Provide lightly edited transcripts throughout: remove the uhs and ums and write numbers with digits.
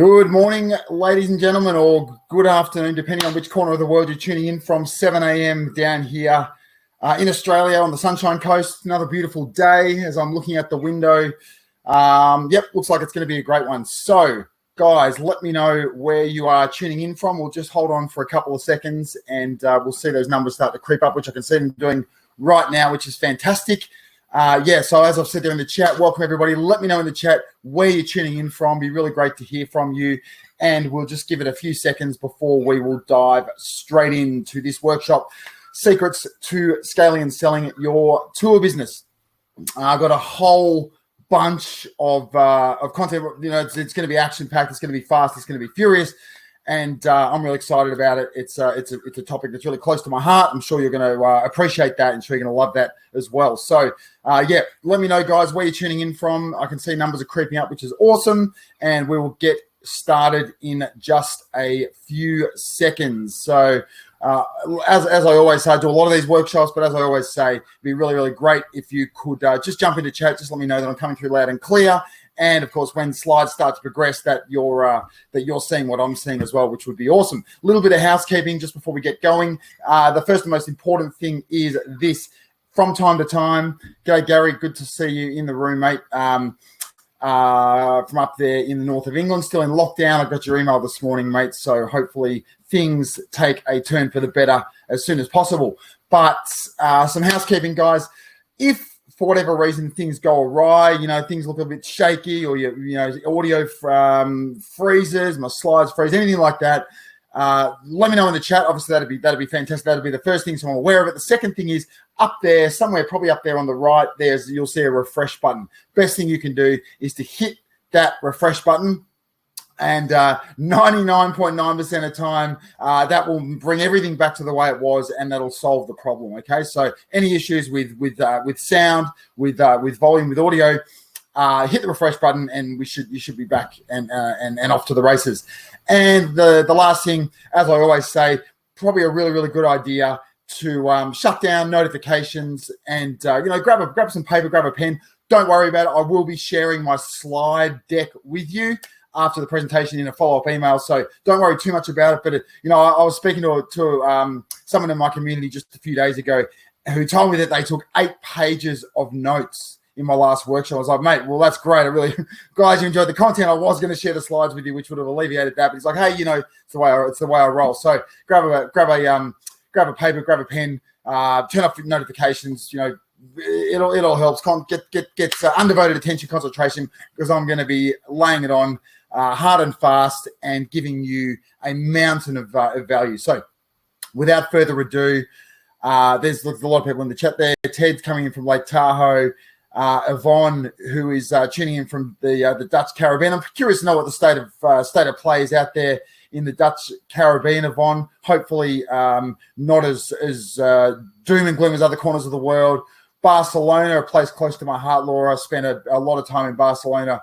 Good morning, ladies and gentlemen, or good afternoon, depending on which corner of the world you're tuning in from. 7 a.m. down here in Australia on the Sunshine Coast. Another beautiful day as I'm looking at the window. Looks like it's going to be a great one. So, guys, let me know where you are tuning in from. We'll just hold on for a couple of seconds and we'll see those numbers start to creep up, which I can see them doing right now, which is fantastic. So as I've said there in the chat, welcome everybody. Let me know in the chat where you're tuning in from. Be really great to hear from you. And we'll just give it a few seconds before we will dive straight into this workshop, Secrets to Scaling and Selling Your Tour Business. I've got a whole bunch of content. You know, it's going to be action-packed. It's going to be fast. It's going to be furious. And I'm really excited about it. It's a topic that's really close to my heart. I'm sure you're going to appreciate that, and sure you're going to love that as well. So, let me know, guys, where you're tuning in from. I can see numbers are creeping up, which is awesome, and we will get started in just a few seconds. So, as I always say, I do a lot of these workshops, but as I always say, it'd be really, really great if you could just jump into chat. Just let me know that I'm coming through loud and clear. And of course, when slides start to progress, that you're seeing what I'm seeing as well, which would be awesome. A little bit of housekeeping just before we get going. The first and most important thing is this: from time to time. G'day, Gary. Good to see you in the room, mate. From up there in the north of England, still in lockdown. I got your email this morning, mate. So hopefully things take a turn for the better as soon as possible. But some housekeeping, guys. If for whatever reason things go awry, things look a bit shaky, or audio freezes, my slides freeze, anything like that, let me know in the chat. Obviously that'd be fantastic. That'd be the first thing, so I'm aware of it. The second thing is up there somewhere, probably up there on the right, you'll see a refresh button. Best thing you can do is to hit that refresh button. And 99.9% of the time, that will bring everything back to the way it was, and that'll solve the problem. Okay, so any issues with sound, with volume, with audio, hit the refresh button, and you should be back and off to the races. And the last thing, as I always say, probably a really, really good idea to shut down notifications and grab some paper, grab a pen. Don't worry about it. I will be sharing my slide deck with you after the presentation in a follow-up email, so don't worry too much about it. But I was speaking to someone in my community just a few days ago who told me that they took 8 pages of notes in my last workshop. I was like, mate, well, that's great. I really, guys, you enjoyed the content. I was going to share the slides with you, which would have alleviated that. But he's like, hey, it's the way I roll. So grab a paper, grab a pen, turn off notifications. It'll help get undivided attention, concentration, because I'm going to be laying it on hard and fast and giving you a mountain of value. So without further ado, there's a lot of people in the chat there. Ted's coming in from Lake Tahoe. Yvonne, who is tuning in from the Dutch Caribbean. I'm curious to know what the state of play is out there in the Dutch Caribbean, Yvonne. Hopefully not as doom and gloom as other corners of the world. Barcelona, a place close to my heart, Laura. I spent a lot of time in Barcelona,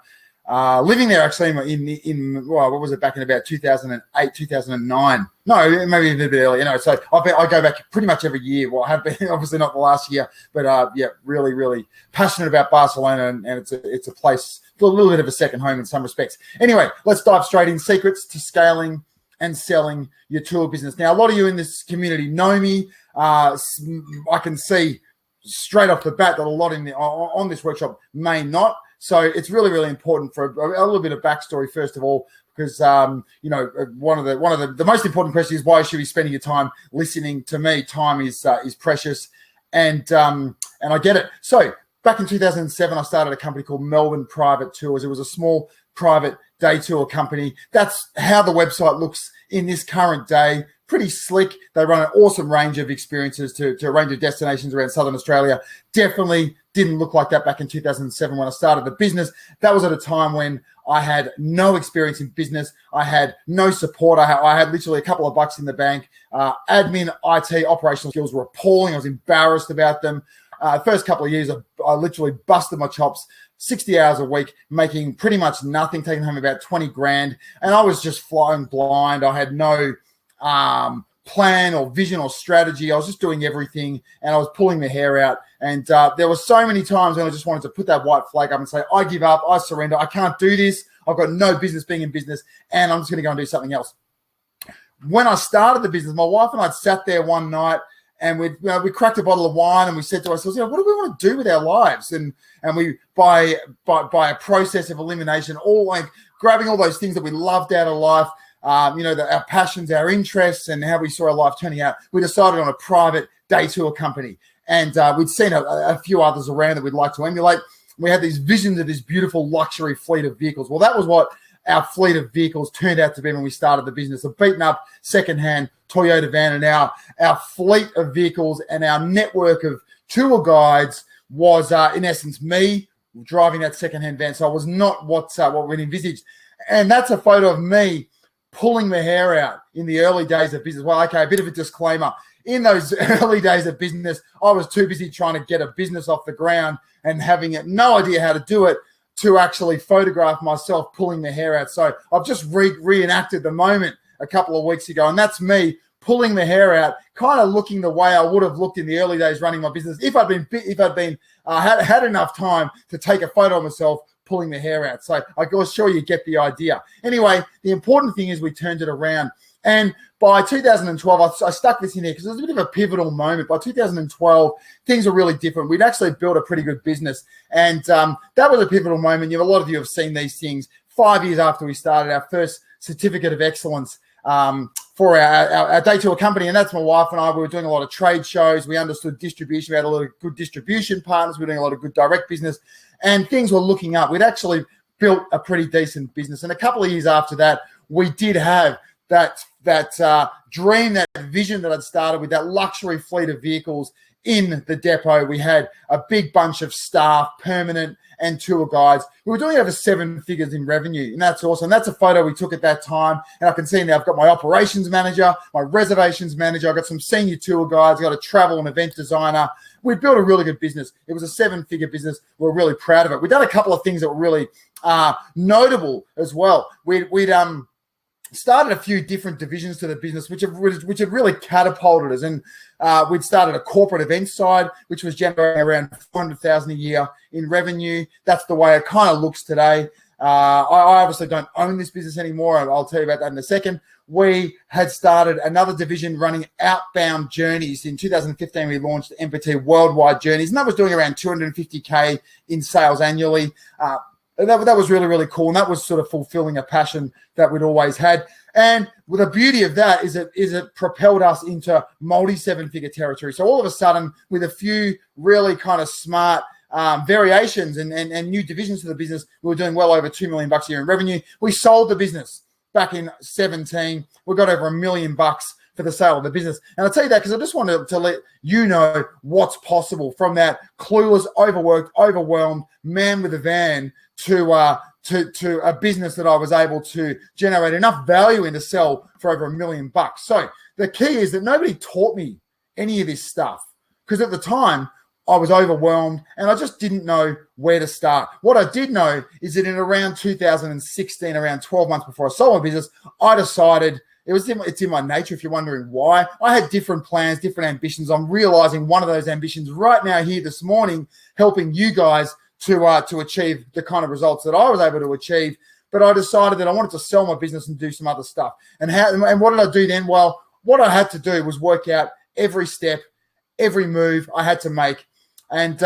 living there actually what was it, back in about 2008, 2009. No, maybe a little bit earlier. So I go back pretty much every year. Well, I have been, obviously not the last year, but really, really passionate about Barcelona, and it's a place, a little bit of a second home in some respects. Anyway, let's dive straight in. Secrets to scaling and selling your tour business. Now, a lot of you in this community know me. I can see straight off the bat that a lot on this workshop may not. So it's really, really important for a little bit of backstory first of all, because one of the most important questions is, why should you be spending your time listening to me? Time is precious, and I get it. So back in 2007, I started a company called Melbourne Private Tours. It was a small private day tour company. That's how the website looks in this current day. Pretty slick. They run an awesome range of experiences to a range of destinations around Southern Australia. Definitely didn't look like that back in 2007 when I started the business. That was at a time when I had no experience in business. I had no support. I had literally a couple of bucks in the bank. Admin, IT, operational skills were appalling. I was embarrassed about them. First couple of years, I literally busted my chops, 60 hours a week, making pretty much nothing, taking home about 20 grand. And I was just flying blind. I had no plan or vision or strategy. I was just doing everything, and I was pulling the hair out. And there were so many times when I just wanted to put that white flag up and say, I give up, I surrender, I can't do this, I've got no business being in business, and I'm just going to go and do something else. When I started the business, my wife and I sat there one night, and we cracked a bottle of wine, and we said to ourselves, what do we want to do with our lives? And we, by a process of elimination, all like grabbing all those things that we loved out of life, our passions, our interests, and how we saw our life turning out, we decided on a private day tour company. And we'd seen a few others around that we'd like to emulate. We had these visions of this beautiful luxury fleet of vehicles. Well, that was what our fleet of vehicles turned out to be when we started the business. A beaten up secondhand Toyota van, and our fleet of vehicles and our network of tour guides was, in essence, me driving that secondhand van. So I was not what we'd envisaged. And that's a photo of me pulling my hair out in the early days of business. Well, okay, a bit of a disclaimer. In those early days of business, I was too busy trying to get a business off the ground and having no idea how to do it to actually photograph myself pulling the hair out. So I've just reenacted the moment a couple of weeks ago, and that's me pulling the hair out, kind of looking the way I would have looked in the early days running my business if I'd had enough time to take a photo of myself pulling the hair out. So I'm sure you get the idea. Anyway, the important thing is we turned it around. And by 2012, I stuck this in here because it was a bit of a pivotal moment. By 2012, things were really different. We'd actually built a pretty good business. And that was a pivotal moment. A lot of you have seen these things. 5 years after we started our first certificate of excellence for our day tour company. And that's my wife and I. We were doing a lot of trade shows. We understood distribution. We had a lot of good distribution partners. We were doing a lot of good direct business. And things were looking up. We'd actually built a pretty decent business. And a couple of years after that, we did have that dream, that vision that I'd started with, that luxury fleet of vehicles in the depot. We had a big bunch of staff, permanent and tour guides. We were doing over 7 figures in revenue, and that's awesome. That's a photo we took at that time, and I can see now I've got my operations manager, my reservations manager, I've got some senior tour guides, I've got a travel and event designer. We built a really good business. It was a 7-figure business. We're really proud of it. We've done a couple of things that were really notable as well. We'd started a few different divisions to the business, which have really catapulted us. And we'd started a corporate event side, which was generating around $400,000 a year in revenue. That's the way it kind of looks today. I obviously don't own this business anymore. I'll tell you about that in a second. We had started another division running outbound journeys. In 2015, we launched MPT Worldwide Journeys, and that was doing around $250K in sales annually. That was really, really cool. And that was sort of fulfilling a passion that we'd always had. And the beauty of that is it propelled us into multi-7-figure territory. So all of a sudden, with a few really kind of smart variations and new divisions to the business, we were doing well over $2 million a year in revenue. We sold the business back in 2017. We got over $1 million for the sale of the business. And I'll tell you that because I just wanted to let you know what's possible from that clueless, overworked, overwhelmed man with a van to a business that I was able to generate enough value in to sell for over $1 million. So the key is that nobody taught me any of this stuff because at the time I was overwhelmed and I just didn't know where to start. What I did know is that in around 2016, around 12 months before I sold my business, I decided it's in my nature if you're wondering why. I had different plans, different ambitions. I'm realizing one of those ambitions right now here this morning, helping you guys to achieve the kind of results that I was able to achieve. But I decided that I wanted to sell my business and do some other stuff. And what did I do then? Well, what I had to do was work out every step, every move I had to make. And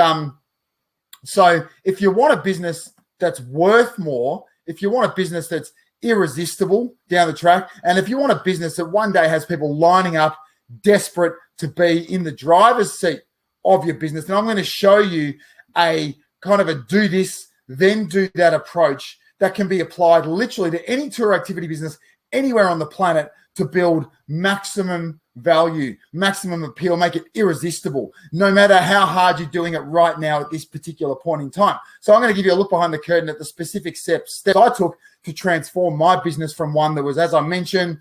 so if you want a business that's worth more, if you want a business that's irresistible down the track, and if you want a business that one day has people lining up desperate to be in the driver's seat of your business, then I'm going to show you a kind of a do this, then do that approach that can be applied literally to any tour activity business anywhere on the planet to build maximum value, maximum appeal, make it irresistible, no matter how hard you're doing it right now at this particular point in time. So I'm going to give you a look behind the curtain at the specific steps I took to transform my business from one that was, as I mentioned,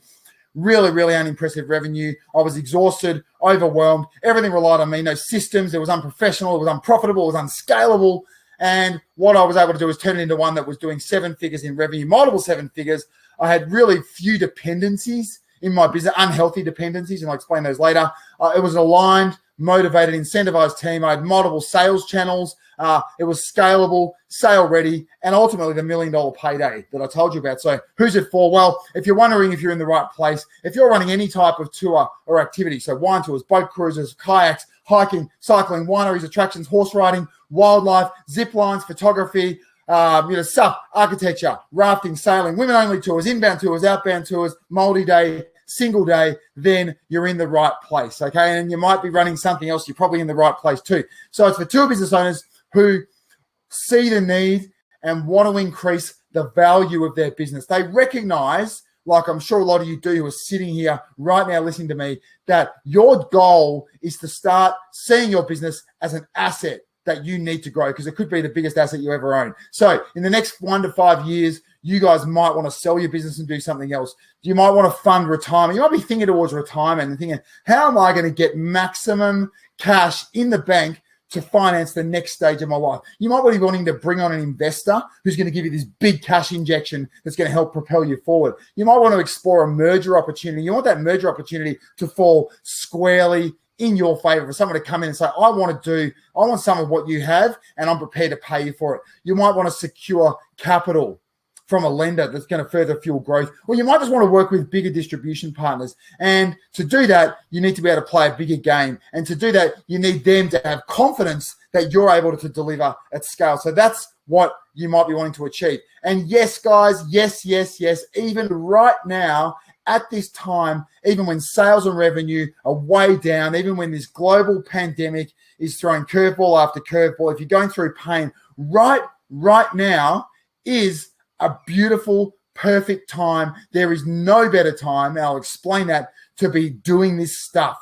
really, really unimpressive revenue. I was exhausted, overwhelmed. Everything relied on me. No systems. It was unprofessional. It was unprofitable. It was unscalable. And what I was able to do was turn it into one that was doing 7 figures in revenue, multiple 7 figures. I had really few dependencies in my business, unhealthy dependencies, and I'll explain those later. It was aligned. motivated, incentivized team. I had multiple sales channels. It was scalable, sale ready, and ultimately the $1 million payday that I told you about. So who's it for? Well, if you're wondering if you're in the right place, if you're running any type of tour or activity, so wine tours, boat cruises, kayaks, hiking, cycling, wineries, attractions, horse riding, wildlife, zip lines, photography, SUP, architecture, rafting, sailing, women-only tours, inbound tours, outbound tours, multi-day, single day, then you're in the right place, okay? And you might be running something else. You're probably in the right place too. So it's for tour business owners who see the need and want to increase the value of their business. They recognize, like I'm sure a lot of you do who are sitting here right now listening to me, that your goal is to start seeing your business as an asset that you need to grow, because it could be the biggest asset you ever own. So in the next 1 to 5 years, you guys might want to sell your business and do something else. You might want to fund retirement. You might be thinking towards retirement and thinking, how am I going to get maximum cash in the bank to finance the next stage of my life? You might be wanting to bring on an investor who's going to give you this big cash injection that's going to help propel you forward. You might want to explore a merger opportunity. You want that merger opportunity to fall squarely in your favor, for someone to come in and say, I want some of what you have and I'm prepared to pay you for it. You might want to secure capital from a lender that's going to further fuel growth, or you might just want to work with bigger distribution partners. And to do that, you need to be able to play a bigger game. And to do that, you need them to have confidence that you're able to deliver at scale. So that's what you might be wanting to achieve. And yes, guys, yes, even right now, at this time, even when sales and revenue are way down, even when this global pandemic is throwing curveball after curveball, if you're going through pain, right now is a beautiful, perfect time. There is no better time, and I'll explain that, to be doing this stuff,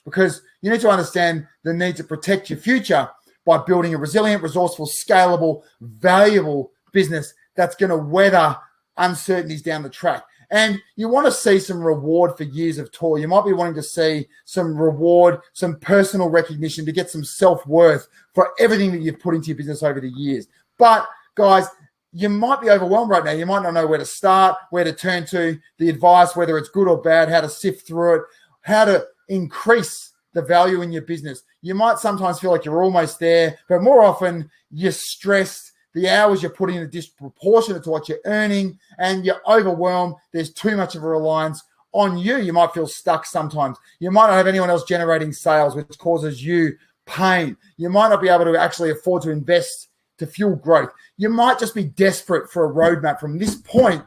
because you need to understand the need to protect your future by building a resilient, resourceful, scalable, valuable business that's going to weather uncertainties down the track. And you want to see some reward for years of toil. You might be wanting to see some reward, some personal recognition, to get some self-worth for everything that you've put into your business over the years. But guys, you might be overwhelmed right now. You might not know where to start, where to turn to, the advice, whether it's good or bad, how to sift through it, how to increase the value in your business. You might sometimes feel like you're almost there, but more often you're stressed. The hours you're putting in are disproportionate to what you're earning, and you're overwhelmed. There's too much of a reliance on you. You might feel stuck sometimes. You might not have anyone else generating sales, which causes you pain. You might not be able to actually afford to invest to fuel growth. You might just be desperate for a roadmap from this point.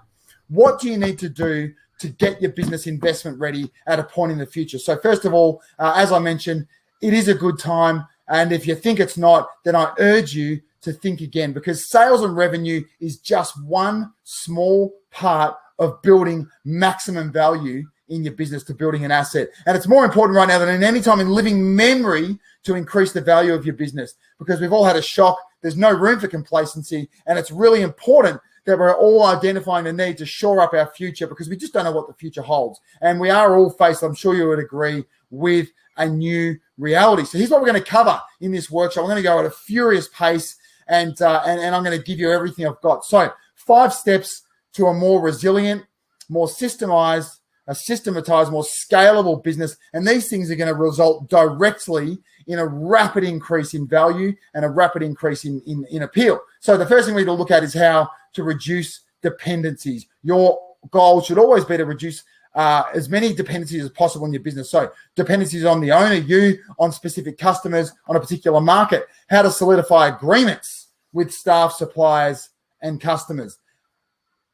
What do you need to do to get your business investment ready at a point in the future? So first of all, as I mentioned, it is a good time. And if you think it's not, then I urge you to think again, because sales and revenue is just one small part of building maximum value in your business, to building an asset. And it's more important right now than at any time in living memory to increase the value of your business, because we've all had a shock. There's no room for complacency. And it's really important that we're all identifying the need to shore up our future, because we just don't know what the future holds. And we are all faced, I'm sure you would agree, with a new reality. So here's what we're going to cover in this workshop. We're going to go at a furious pace, and I'm going to give you everything I've got. So 5 steps to a more resilient, more systematized, more scalable business. And these things are going to result directly in a rapid increase in value and a rapid increase in appeal. So the first thing we need to look at is how to reduce dependencies. Your goal should always be to reduce as many dependencies as possible in your business. So dependencies on the owner, you, on specific customers, on a particular market, how to solidify agreements with staff, suppliers, and customers.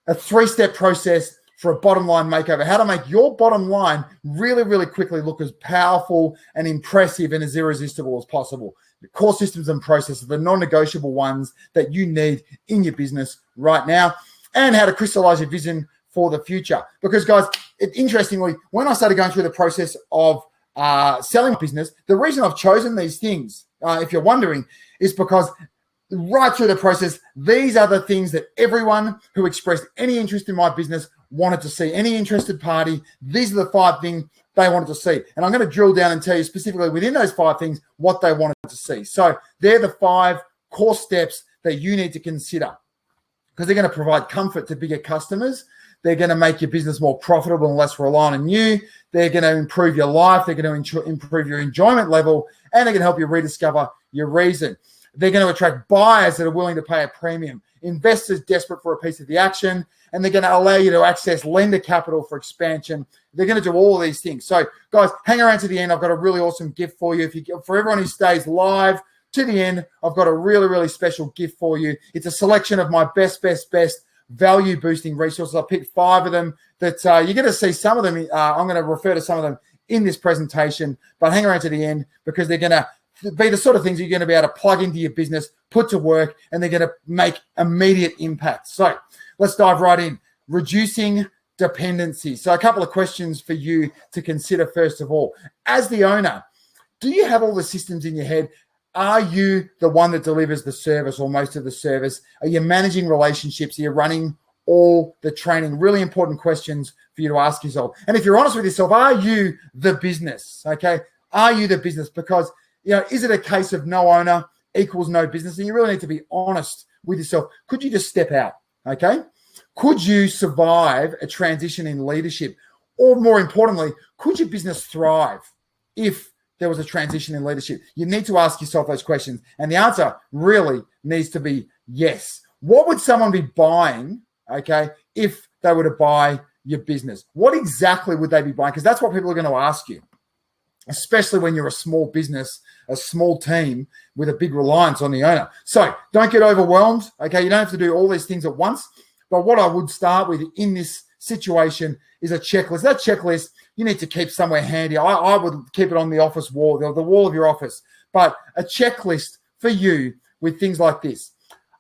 A 3-step process for a bottom line makeover, how to make your bottom line really, really quickly look as powerful and impressive and as irresistible as possible. The core systems and processes, the non-negotiable ones that you need in your business right now, and how to crystallize your vision for the future. Because guys, interestingly, when I started going through the process of selling business, the reason I've chosen these things, if you're wondering, is because right through the process, these are the things that everyone who expressed any interest in my business wanted to see. Any interested party, these are the 5 things they wanted to see. And I'm going to drill down and tell you specifically within those 5 things what they wanted to see. So they're the 5 core steps that you need to consider, because they're going to provide comfort to bigger customers. They're going to make your business more profitable and less reliant on you. They're going to improve your life. They're going to improve your enjoyment level, and they're going to help you rediscover your reason. They're going to attract buyers that are willing to pay a premium, investors desperate for a piece of the action, and they're going to allow you to access lender capital for expansion. They're going to do all of these things. So, guys, hang around to the end. I've got a really awesome gift for you. For everyone who stays live to the end, I've got a really, really special gift for you. It's a selection of my best value-boosting resources. I picked 5 of them that you're going to see some of them. I'm going to refer to some of them in this presentation, but hang around to the end because they're going to be the sort of things you're going to be able to plug into your business, put to work, and they're going to make immediate impact. So let's dive right in. Reducing dependency. So a couple of questions for you to consider first of all. As the owner, do you have all the systems in your head? Are you the one that delivers the service or most of the service? Are you managing relationships? Are you running all the training? Really important questions for you to ask yourself. And if you're honest with yourself, are you the business? Okay. Are you the business? Because, is it a case of no owner equals no business? And you really need to be honest with yourself. Could you just step out? Okay. Could you survive a transition in leadership? Or more importantly, could your business thrive if there was a transition in leadership? You need to ask yourself those questions. And the answer really needs to be yes. What would someone be buying, okay, if they were to buy your business? What exactly would they be buying? Because that's what people are going to ask you, especially when you're a small business, a small team with a big reliance on the owner. So don't get overwhelmed, okay? You don't have to do all these things at once. But what I would start with in this situation is a checklist. That checklist you need to keep somewhere handy. I would keep it on the office wall, the wall of your office. But a checklist for you with things like this.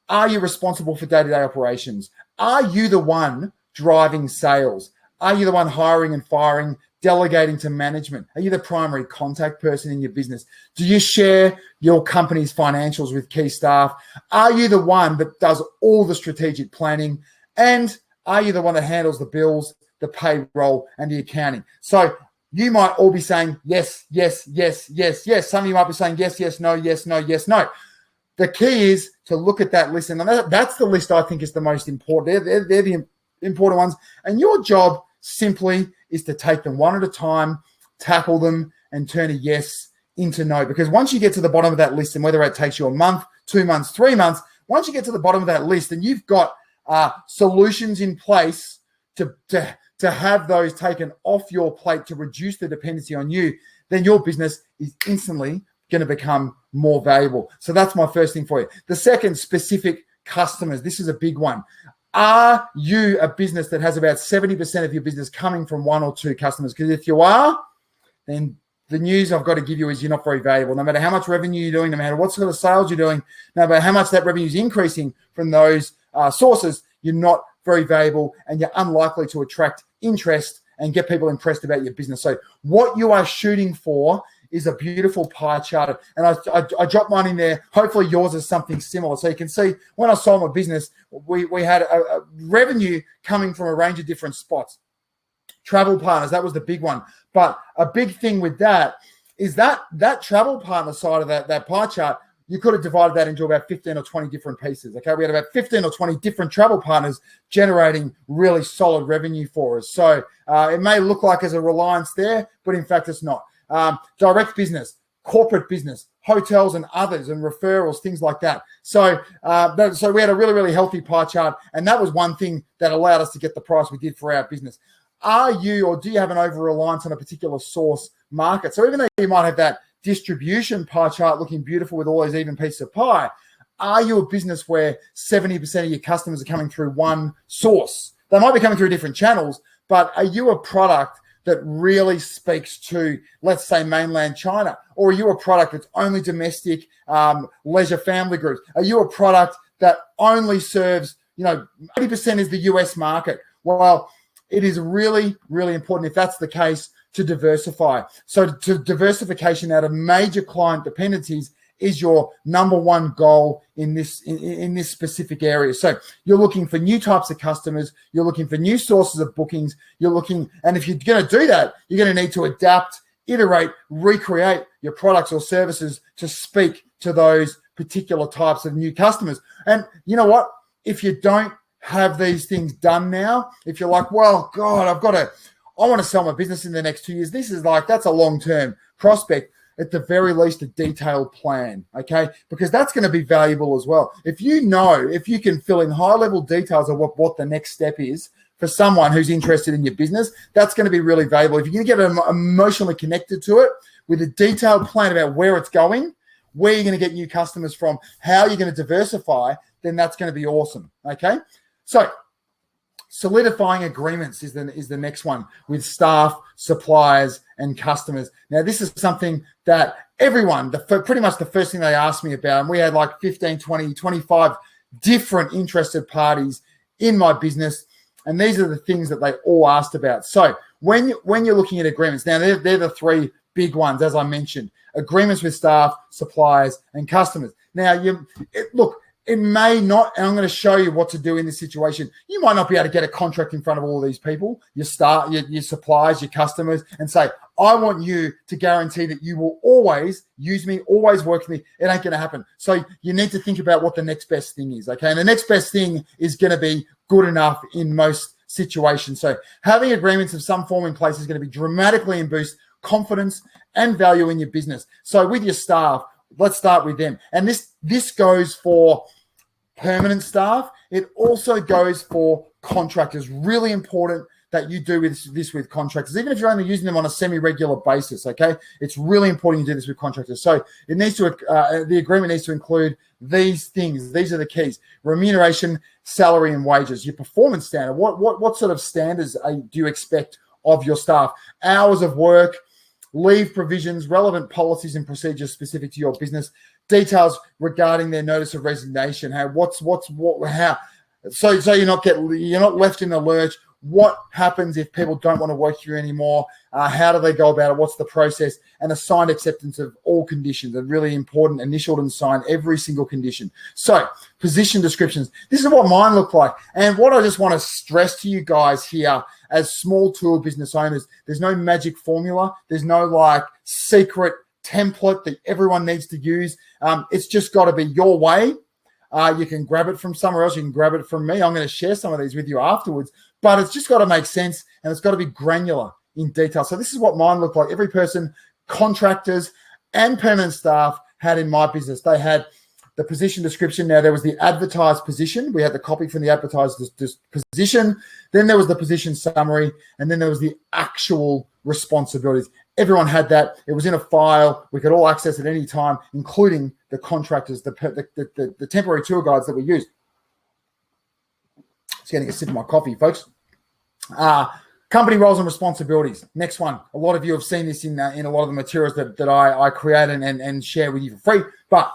Are you responsible for day-to-day operations? Are you the one driving sales? Are you the one hiring and firing, delegating to management? Are you the primary contact person in your business? Do you share your company's financials with key staff? Are you the one that does all the strategic planning? And are you the one that handles the bills, the payroll, and the accounting? So you might all be saying yes, yes, yes, yes, yes. Some of you might be saying yes, yes, no, yes, no, yes, no. The key is to look at that list. And that's the list I think is the most important. They're the important ones. And your job simply is to take them one at a time, tackle them, and turn a yes into no. Because once you get to the bottom of that list, and whether it takes you a month, 2 months, 3 months, once you get to the bottom of that list and you've got solutions in place to have those taken off your plate to reduce the dependency on you, then your business is instantly going to become more valuable. So that's my first thing for you. The second, specific customers. This is a big one. Are you a business that has about 70% of your business coming from 1 or 2 customers? Because if you are, then the news I've got to give you is you're not very valuable. No matter how much revenue you're doing, no matter what sort of sales you're doing, no matter how much that revenue is increasing from those sources, you're not very valuable and you're unlikely to attract interest and get people impressed about your business. So what you are shooting for is a beautiful pie chart. And I dropped mine in there. Hopefully yours is something similar. So you can see when I sold my business, we had a revenue coming from a range of different spots. Travel partners, that was the big one. But a big thing with that is that travel partner side of that pie chart, you could have divided that into about 15 or 20 different pieces. Okay, we had about 15 or 20 different travel partners generating really solid revenue for us. So it may look like there's a reliance there, but in fact it's not. Direct business, corporate business, hotels and others, and referrals, things like that. So so we had a really, really healthy pie chart, and that was one thing that allowed us to get the price we did for our business. Are you, or do you have an over-reliance on a particular source market? So even though you might have that distribution pie chart looking beautiful with all those even pieces of pie, are you a business where 70% of your customers are coming through one source? They might be coming through different channels, but are you a product that really speaks to, let's say, mainland China? Or are you a product that's only domestic leisure family groups? Are you a product that only serves, 80% is the US market? Well, it is really, really important, if that's the case, to diversify. So to diversification out of major client dependencies is your number one goal in this specific area. So you're looking for new types of customers, you're looking for new sources of bookings, and if you're going to do that, you're going to need to adapt, iterate, recreate your products or services to speak to those particular types of new customers. And you know what? If you don't have these things done now. If you're like, well, God, I want to sell my business in the next 2 years. This is like, that's a long-term prospect. At the very least, a detailed plan, okay? Because that's going to be valuable as well. If you can fill in high-level details of what the next step is for someone who's interested in your business, that's going to be really valuable. If you can get emotionally connected to it with a detailed plan about where it's going, where you're going to get new customers from, how you're going to diversify, then that's going to be awesome, okay? So solidifying agreements is the next one with staff, suppliers, and customers. Now, this is something that everyone, pretty much the first thing they asked me about, and we had like 15, 20, 25 different interested parties in my business, and these are the things that they all asked about. So when you're looking at agreements, now they're the three big ones, as I mentioned: agreements with staff, suppliers, and customers. Now, it may not, and I'm going to show you what to do in this situation. You might not be able to get a contract in front of all these people, your suppliers, your customers, and say, I want you to guarantee that you will always use me, always work with me. It ain't going to happen. So you need to think about what the next best thing is, okay? And the next best thing is going to be good enough in most situations. So having agreements of some form in place is going to be dramatically boost confidence and value in your business. So with your staff, let's start with them. And this goes for permanent staff. It also goes for contractors. Really important that you do this with contractors, even if you're only using them on a semi-regular basis, okay? It's really important you do this with contractors. So it needs to, the agreement needs to include these things. These are the keys: remuneration, salary, and wages. Your performance standard. What sort of standards do you expect of your staff? Hours of work, leave provisions, relevant policies and procedures specific to your business, details regarding their notice of resignation. So you're not left in the lurch. What happens if people don't want to work here anymore? How do they go about it? What's the process? And a signed acceptance of all conditions. A really important, initialed and signed every single condition. So position descriptions. This is what mine look like. And what I just want to stress to you guys here as small tool business owners, there's no magic formula. There's no like secret template that everyone needs to use. It's just got to be your way. You can grab it from somewhere else. You can grab it from me. I'm going to share some of these with you afterwards. But it's just got to make sense, and it's got to be granular in detail. So this is what mine looked like. Every person, contractors and permanent staff, had in my business. They had the position description. Now, there was the advertised position. We had the copy from the advertised position. Then there was the position summary, and then there was the actual responsibilities. Everyone had that. It was in a file. We could all access it at any time, including the contractors, the temporary tour guides that we used. Just getting a sip of my coffee, folks. Company roles and responsibilities. Next one. A lot of you have seen this in a lot of the materials that I create and share with you for free. But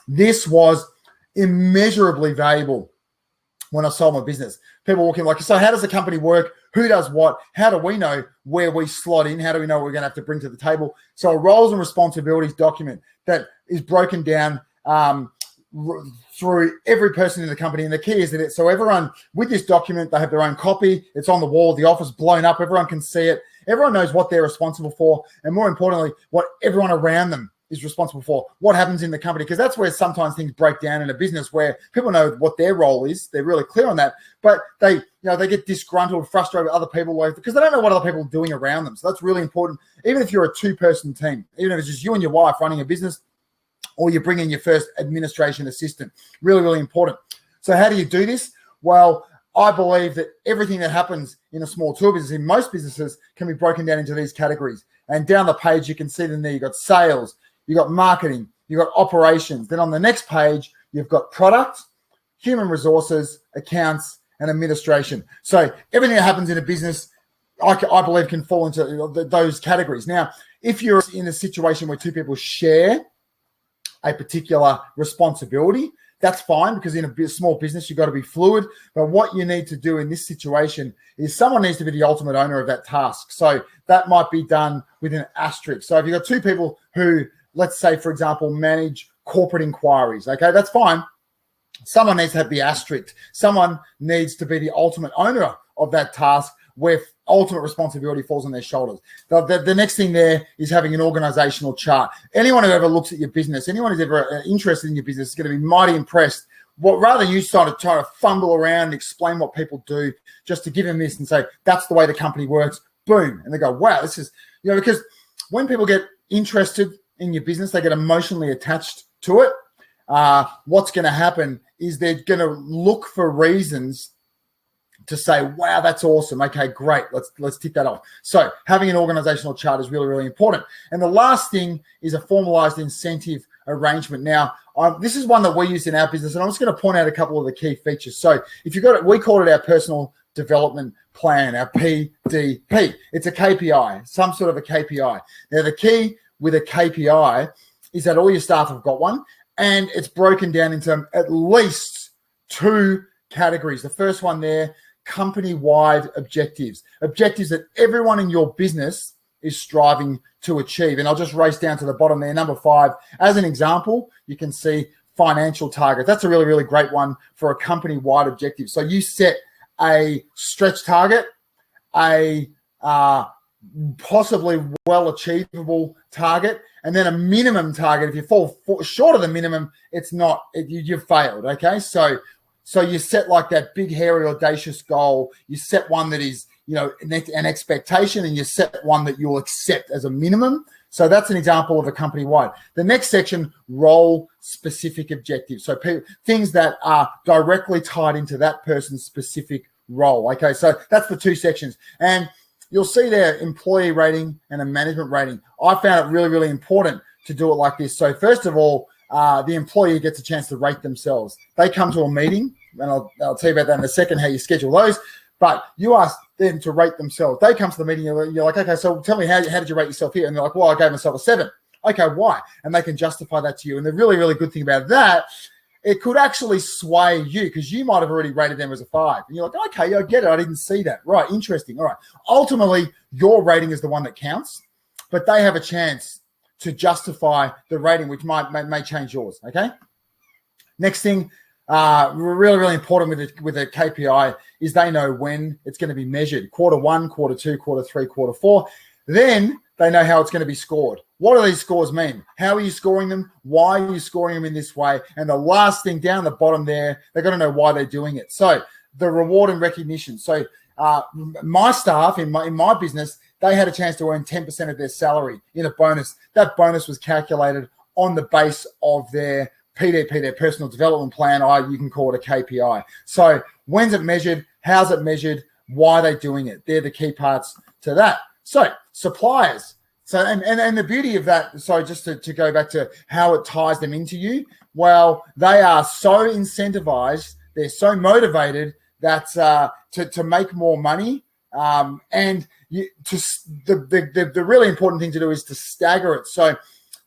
this was immeasurably valuable when I sold my business. People walking like, so how does the company work? Who does what? How do we know where we slot in? How do we know what we're going to have to bring to the table? So a roles and responsibilities document that is broken down through every person in the company. And the key is that so everyone with this document, they have their own copy. It's on the wall, the office blown up. Everyone can see it. Everyone knows what they're responsible for. And more importantly, what everyone around them is responsible for, what happens in the company. Because that's where sometimes things break down in a business, where people know what their role is. They're really clear on that. But they get disgruntled, frustrated with other people because they don't know what other people are doing around them. So that's really important. Even if you're a two-person team, even if it's just you and your wife running a business, or you bring in your first administration assistant. Really, really important. So how do you do this? Well, I believe that everything that happens in a small tool business, in most businesses, can be broken down into these categories. And down the page, you can see them there. You've got sales, you've got marketing, you've got operations. Then on the next page, you've got product, human resources, accounts, and administration. So everything that happens in a business, I believe, can fall into those categories. Now, if you're in a situation where two people share a particular responsibility, that's fine, because in a small business, you've got to be fluid. But what you need to do in this situation is someone needs to be the ultimate owner of that task. So that might be done with an asterisk. So if you've got two people who, let's say, for example, manage corporate inquiries, okay, that's fine. Someone needs to have the asterisk. Someone needs to be the ultimate owner of that task, where ultimate responsibility falls on their shoulders. The next thing there is having an organizational chart. Anyone who ever looks at your business, anyone who's ever interested in your business is going to be mighty impressed rather than you try to fumble around and explain what people do, just to give them this and say, that's the way the company works, boom. And they go, wow, this is, because when people get interested in your business, they get emotionally attached to it. What's going to happen is they're going to look for reasons to say, wow, that's awesome. Okay, great. Let's tick that off. So having an organizational chart is really, really important. And the last thing is a formalized incentive arrangement. Now, this is one that we use in our business, and I'm just going to point out a couple of the key features. So if you've got it, we call it our personal development plan, our PDP. It's a KPI, some sort of a KPI. Now, the key with a KPI is that all your staff have got one, and it's broken down into at least 2 categories. The first one there, company-wide objectives that everyone in your business is striving to achieve. And I'll just race down to the bottom there, number 5. As an example, you can see financial target. That's a really, really great one for a company-wide objective. So you set a stretch target, a possibly well-achievable target, and then a minimum target. If you fall short of the minimum, you've failed, okay? So you set like that big, hairy, audacious goal. You set one that is, an expectation, and you set one that you'll accept as a minimum. So that's an example of a company-wide. The next section, role-specific objectives. So things that are directly tied into that person's specific role. Okay, so that's the 2 sections. And you'll see there employee rating and a management rating. I found it really, really important to do it like this. So first of all, the employee gets a chance to rate themselves. They come to a meeting, and I'll tell you about that in a second, how you schedule those. But you ask them to rate themselves. They come to the meeting, you're like, okay, so tell me, how did you rate yourself here? And they're like, well, I gave myself a 7. Okay, why? And they can justify that to you. And the really, really good thing about that, it could actually sway you, because you might have already rated them as a 5. And you're like, okay, I get it. I didn't see that. Right, interesting. All right. Ultimately, your rating is the one that counts, but they have a chance to justify the rating, which may change yours, okay? Next thing, really, really important with a KPI is they know when it's going to be measured. Quarter 1, quarter 2, quarter 3, quarter 4. Then they know how it's going to be scored. What do these scores mean? How are you scoring them? Why are you scoring them in this way? And the last thing down the bottom there, they've got to know why they're doing it. So the reward and recognition. So my staff in my business, they had a chance to earn 10% of their salary in a bonus. That bonus was calculated on the base of their PDP, their personal development plan. You can call it a KPI. So when's it measured? How's it measured? Why are they doing it? They're the key parts to that. So suppliers. So and the beauty of that, so just to go back to how it ties them into you, well, they are so incentivized, they're so motivated that to make more money. And the really important thing to do is to stagger it. So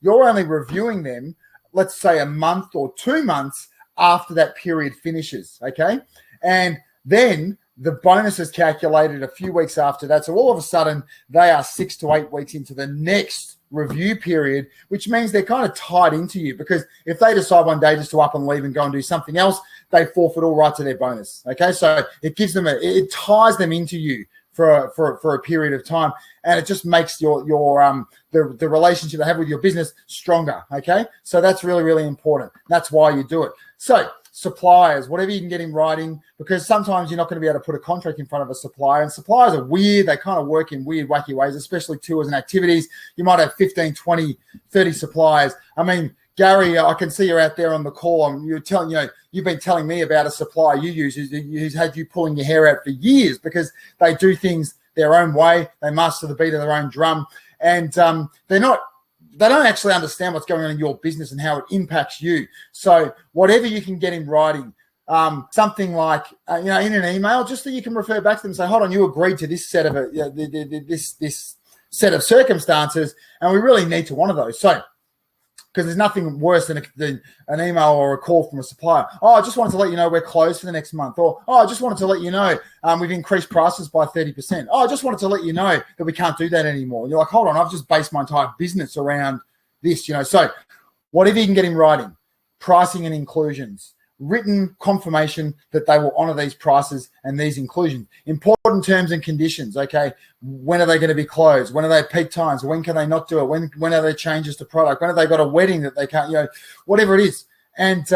you're only reviewing them, let's say a month or 2 months after that period finishes, okay? And then the bonus is calculated a few weeks after that. So all of a sudden, they are 6 to 8 weeks into the next review period, which means they're kind of tied into you, because if they decide one day just to up and leave and go and do something else, they forfeit all right to their bonus, okay? So it gives them it ties them into you for a period of time, and it just makes the relationship they have with your business stronger, okay? So that's really, really important. That's why you do it. So suppliers, whatever you can get in writing, because sometimes you're not going to be able to put a contract in front of a supplier, and suppliers are weird. They kind of work in weird, wacky ways, especially tours and activities. You might have 15, 20, 30 suppliers. I mean, Gary, I can see you're out there on the call. You've been telling me about a supplier you use who's had you pulling your hair out for years, because they do things their own way. They master the beat of their own drum, and they don't actually understand what's going on in your business and how it impacts you. So whatever you can get in writing, something like in an email, just so you can refer back to them and say, hold on, you agreed to this set of this set of circumstances, and we really need to honor those. So, because there's nothing worse than an email or a call from a supplier. Oh, I just wanted to let you know we're closed for the next month. Or, oh, I just wanted to let you know we've increased prices by 30%. Oh, I just wanted to let you know that we can't do that anymore. And you're like, hold on, I've just based my entire business around this, So whatever you can get in writing, pricing and inclusions, written confirmation that they will honor these prices and these inclusions. Important terms and conditions, okay? When are they going to be closed? When are they peak times? When can they not do it? When are there changes to product? When have they got a wedding that they can't, whatever it is. And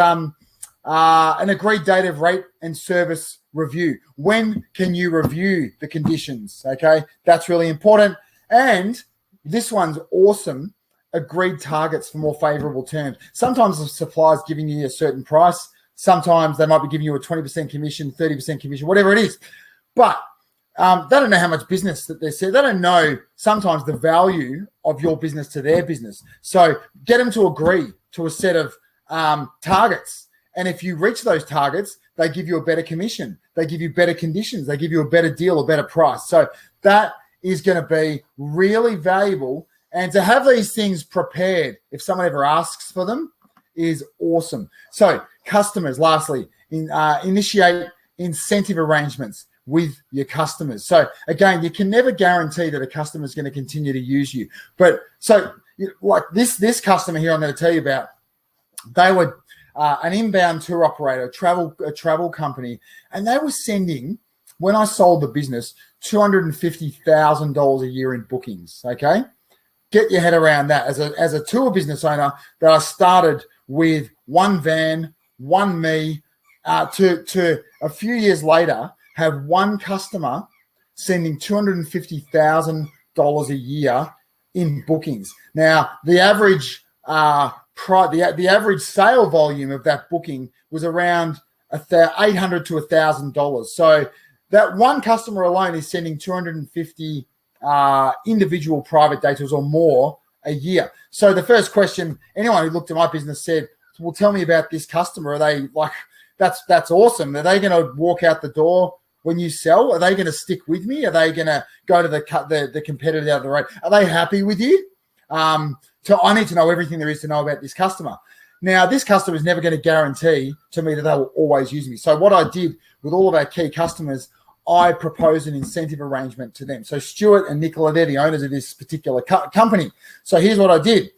an agreed date of rate and service review. When can you review the conditions? Okay, that's really important. And this one's awesome. Agreed targets for more favorable terms. Sometimes the supplier's giving you a certain price. Sometimes they might be giving you a 20% commission, 30% commission, whatever it is. But they don't know how much business that they said. They don't know sometimes the value of your business to their business. So get them to agree to a set of targets. And if you reach those targets, they give you a better commission. They give you better conditions. They give you a better deal, a better price. So that is going to be really valuable. And to have these things prepared, if someone ever asks for them, is awesome. So customers, lastly, initiate incentive arrangements with your customers. So again, you can never guarantee that a customer is going to continue to use you. But so like this customer here I'm going to tell you about, they were an inbound tour operator, a travel company, and they were sending, when I sold the business, $250,000 a year in bookings, okay? Get your head around that. As a tour business owner, that I started with one van, one me, to a few years later have one customer sending $250,000 a year in bookings. Now, the average the average sale volume of that booking was around $800 to $1,000. So that one customer alone is sending 250 individual private day tours or more a year. So the first question anyone who looked at my business said, well, tell me about this customer. Are they like, that's awesome. Are they going to walk out the door when you sell? Are they going to stick with me? Are they going to go to the competitor down the road? Are they happy with you? So I need to know everything there is to know about this customer. Now, this customer is never going to guarantee to me that they will always use me. So what I did with all of our key customers, I proposed an incentive arrangement to them. So Stuart and Nicola, they're the owners of this particular company. So here's what I did.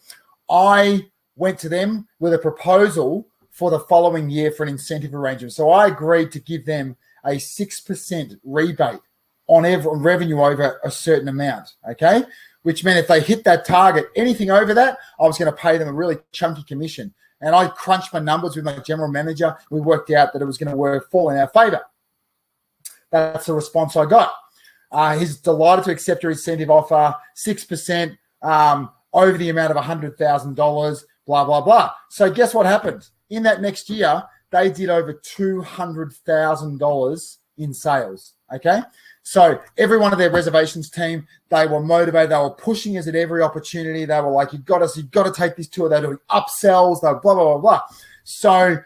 I went to them with a proposal for the following year for an incentive arrangement. So I agreed to give them a 6% rebate on revenue over a certain amount, okay? Which meant if they hit that target, anything over that, I was going to pay them a really chunky commission. And I crunched my numbers with my general manager. We worked out that it was going to fall in our favor. That's the response I got. He's delighted to accept your incentive offer, 6% over the amount of $100,000, blah, blah, blah. So guess what happened? In that next year, they did over $200,000 in sales, okay? So every one of their reservations team, they were motivated. They were pushing us at every opportunity. They were like, you've got to take this tour. They're doing upsells. They're blah, blah, blah, blah. So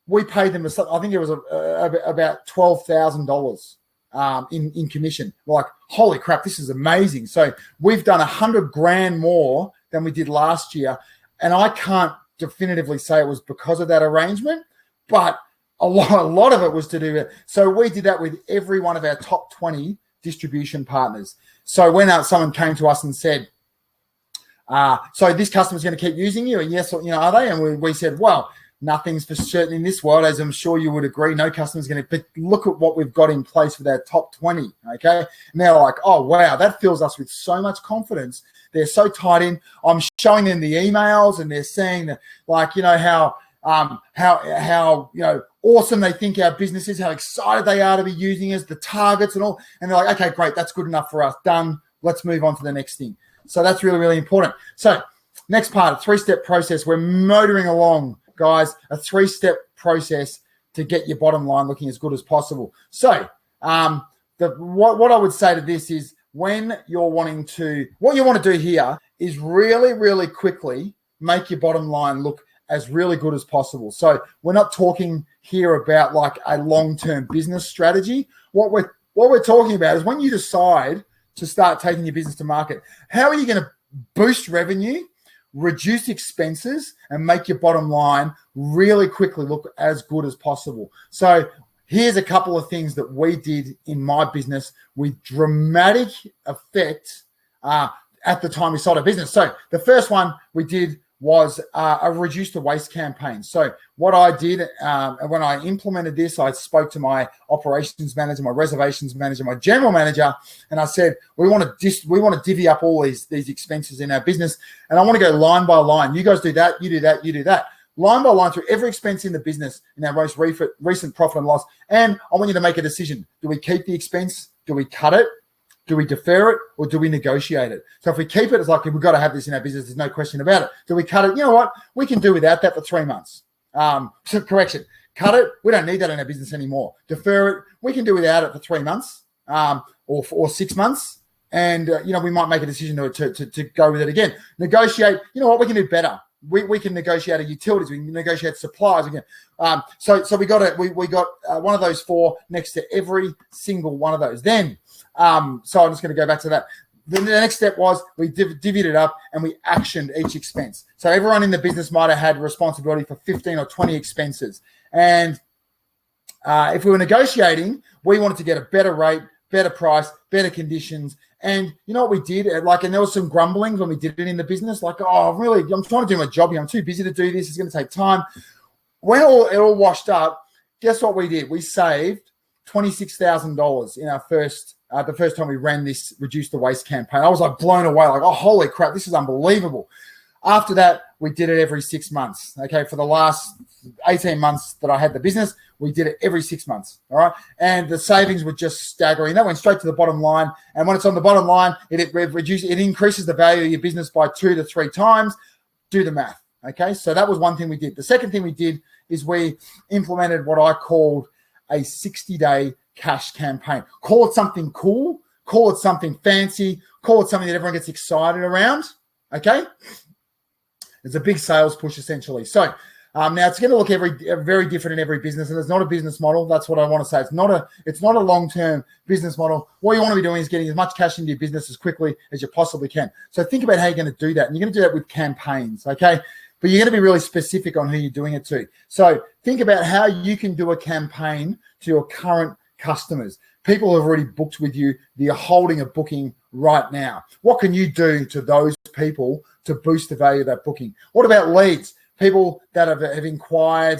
we paid them, I think it was about $12,000 in commission. We're like, holy crap, this is amazing. So we've done $100,000 more than we did last year. And I can't definitively say it was because of that arrangement, but a lot of it was to do with it. So we did that with every one of our top 20 distribution partners. So when someone came to us and said, so this customer's going to keep using you, and yes, are they? And we said, well, nothing's for certain in this world, as I'm sure you would agree. No customer's going to, but look at what we've got in place with our top 20, okay? And they're like, oh, wow, that fills us with so much confidence. They're so tied in. I'm showing them the emails, and they're saying that, like, how awesome they think our business is, how excited they are to be using us, the targets and all. And they're like, okay, great, that's good enough for us. Done. Let's move on to the next thing. So that's really, really important. So next part, a 3-step process. We're motoring along, guys, a 3-step process to get your bottom line looking as good as possible. So what I would say to this is, when you're what you want to do here is really, really quickly make your bottom line look as really good as possible. So we're not talking here about like a long-term business strategy. What we're talking about is when you decide to start taking your business to market, how are you going to boost revenue, reduce expenses, and make your bottom line really quickly look as good as possible? So here's a couple of things that we did in my business with dramatic effect at the time we sold our business. So the first one we did was a reduce the waste campaign. So what I did when I implemented this, I spoke to my operations manager, my reservations manager, my general manager, and I said, we want to divvy up all these expenses in our business, and I want to go line by line. You guys do that, you do that, you do that. line by line through every expense in the business in our most recent profit and loss. And I want you to make a decision. Do we keep the expense? Do we cut it? Do we defer it? Or do we negotiate it? So if we keep it, it's like, we've got to have this in our business. There's no question about it. Do we cut it? You know what? We can do without that for 3 months. So correction. Cut it. We don't need that in our business anymore. Defer it. We can do without it for 3 months or 6 months. And, we might make a decision to go with it again. Negotiate. You know what? We can do better. We can negotiate our utilities. We can negotiate suppliers again. So we got one of those 4 next to every single one of those. Then, so I'm just going to go back to that. Then the next step was we divvied it up and we actioned each expense. So everyone in the business might have had responsibility for 15 or 20 expenses. And if we were negotiating, we wanted to get a better rate, better price, better conditions. And you know what we did? And there was some grumblings when we did it in the business, I'm trying to do my job here. I'm too busy to do this. It's going to take time. When it all washed up, guess what we did? We saved $26,000 in our the first time we ran this Reduce the Waste campaign. I was blown away, holy crap, this is unbelievable. After that, we did it every 6 months. Okay, for the last 18 months that I had the business, we did it every 6 months. All right, and the savings were just staggering. That went straight to the bottom line. And when it's on the bottom line, it increases the value of your business by 2 to 3 times. Do the math. Okay, so that was one thing we did. The second thing we did is we implemented what I called a 60-day cash campaign. Call it something cool. Call it something fancy. Call it something that everyone gets excited around. Okay. It's a big sales push, essentially. So now it's going to look very different in every business, and it's not a business model. That's what I want to say. It's not a long-term business model. What you want to be doing is getting as much cash into your business as quickly as you possibly can. So think about how you're going to do that, and you're going to do that with campaigns, okay? But you're going to be really specific on who you're doing it to. So think about how you can do a campaign to your current customers. People who have already booked with you, they're holding a booking right now. What can you do to those people to boost the value of that booking? What about leads? People that have inquired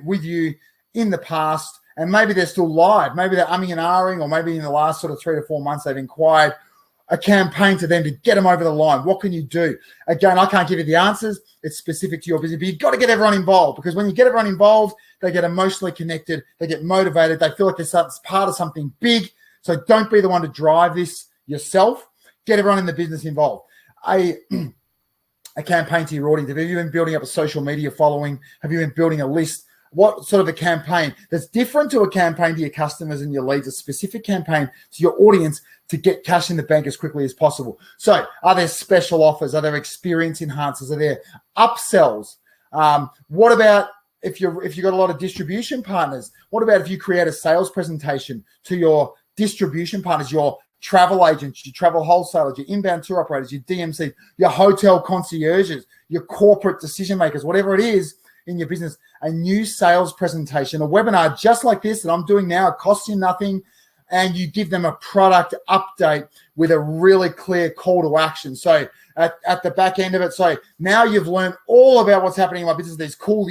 with you in the past, and maybe they're still live. Maybe they're umming and ahhing, or maybe in the last sort of 3 to 4 months they've inquired. A campaign to them to get them over the line. What can you do? Again, I can't give you the answers. It's specific to your business, but you've got to get everyone involved, because when you get everyone involved, they get emotionally connected, they get motivated, they feel like they're part of something big. So don't be the one to drive this yourself. Get everyone in the business involved. A campaign to your audience. Have you been building up a social media following? Have you been building a list? What sort of a campaign that's different to a campaign to your customers and your leads, a specific campaign to your audience to get cash in the bank as quickly as possible? So are there special offers? Are there experience enhancers? Are there upsells? What about if you've got a lot of distribution partners? What about if you create a sales presentation to your distribution partners, your travel agents, your travel wholesalers, your inbound tour operators, your DMC, your hotel concierges, your corporate decision makers, whatever it is in your business, a new sales presentation, a webinar just like this that I'm doing now. It costs you nothing, and you give them a product update with a really clear call to action. So at the back end of it, so now you've learned all about what's happening in my business, these cool,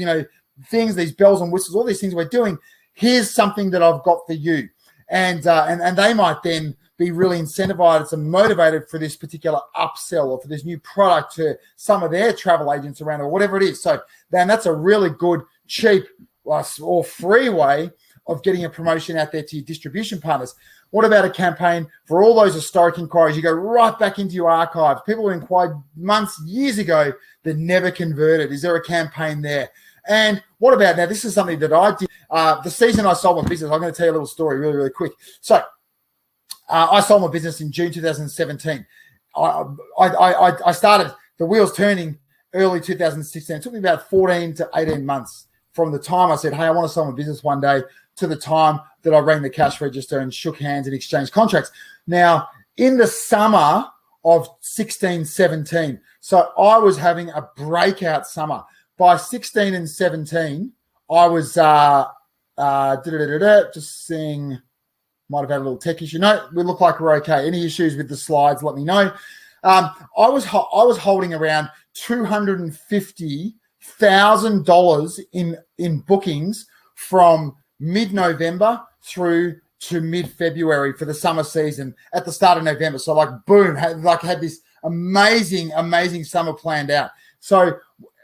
things, these bells and whistles, all these things we're doing. Here's something that I've got for you. And they might then be really incentivized and motivated for this particular upsell or for this new product to some of their travel agents around, or whatever it is. So then that's a really good, cheap or free way of getting a promotion out there to your distribution partners. What about a campaign for all those historic inquiries? You go right back into your archives. People who inquired months, years ago that never converted. Is there a campaign there? And what about now? This is something that I did. The season I sold my business, I'm going to tell you a little story really, really quick. So I sold my business in June 2017. I started the wheels turning early 2016. It took me about 14 to 18 months from the time I said, hey, I want to sell my business one day, to the time that I rang the cash register and shook hands and exchanged contracts. Now, in the summer of 16, 17, so I was having a breakout summer. By 16 and 17, I was just seeing, might have had a little tech issue. No, we look like we're okay. Any issues with the slides, let me know. I was holding around $250,000 in bookings from mid-November through to mid-February for the summer season at the start of November. So boom, had this amazing summer planned out. So,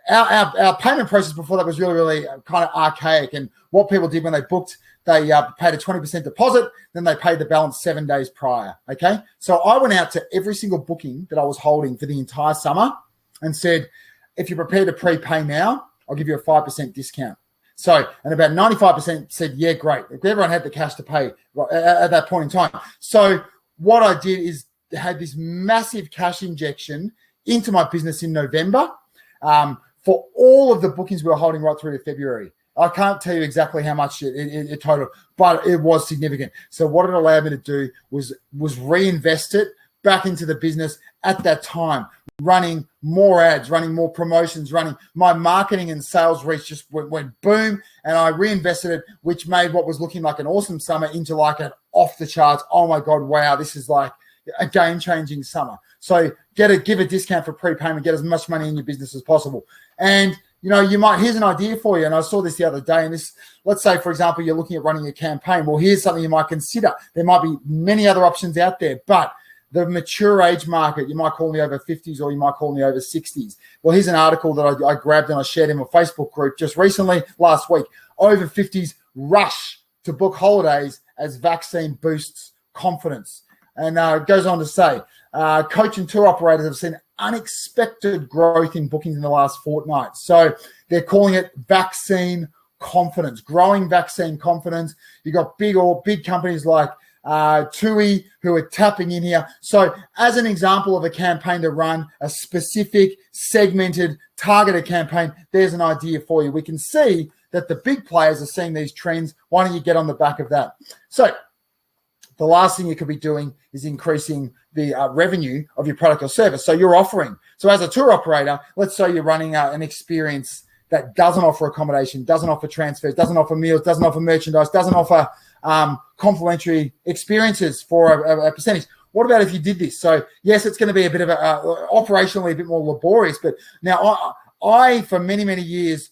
our payment process before that was really kind of archaic. And what people did when they booked, they paid a 20% deposit, then they paid the balance 7 days prior. Okay, so I went out to every single booking that I was holding for the entire summer and said, if you're prepared to prepay now, I'll give you a 5% discount. So, and about 95% said, yeah, great. Everyone had the cash to pay at that point in time. So what I did is had this massive cash injection into my business in November for all of the bookings we were holding right through to February. I can't tell you exactly how much it totaled, but it was significant. So what it allowed me to do was reinvest it back into the business at that time, running more ads, running more promotions, running my marketing and sales reach just went boom, and I reinvested it, which made what was looking like an awesome summer into like an off the charts. Oh my God, wow, this is like a game-changing summer. So give a discount for prepayment, get as much money in your business as possible. And you know, here's an idea for you. And I saw this the other day. And this, let's say, for example, you're looking at running a campaign. Well, here's something you might consider. There might be many other options out there, but the mature age market, you might call me over 50s or you might call me over 60s. Well, here's an article that I grabbed and I shared in my Facebook group just recently, last week. Over 50s rush to book holidays as vaccine boosts confidence. And it goes on to say, coach and tour operators have seen unexpected growth in bookings in the last fortnight. So they're calling it vaccine confidence, growing vaccine confidence. You've got big companies like TUI who are tapping in here. So as an example of a campaign to run a specific segmented targeted campaign, there's an idea for you. We can see that the big players are seeing these trends. Why don't you get on the back of that? So the last thing you could be doing is increasing the revenue of your product or service. So you're offering. So as a tour operator, let's say you're running an experience that doesn't offer accommodation, doesn't offer transfers, doesn't offer meals, doesn't offer merchandise, doesn't offer complimentary experiences for a percentage. What about if you did this? So yes, it's going to be a bit of operationally a bit more laborious, but now I for many, many years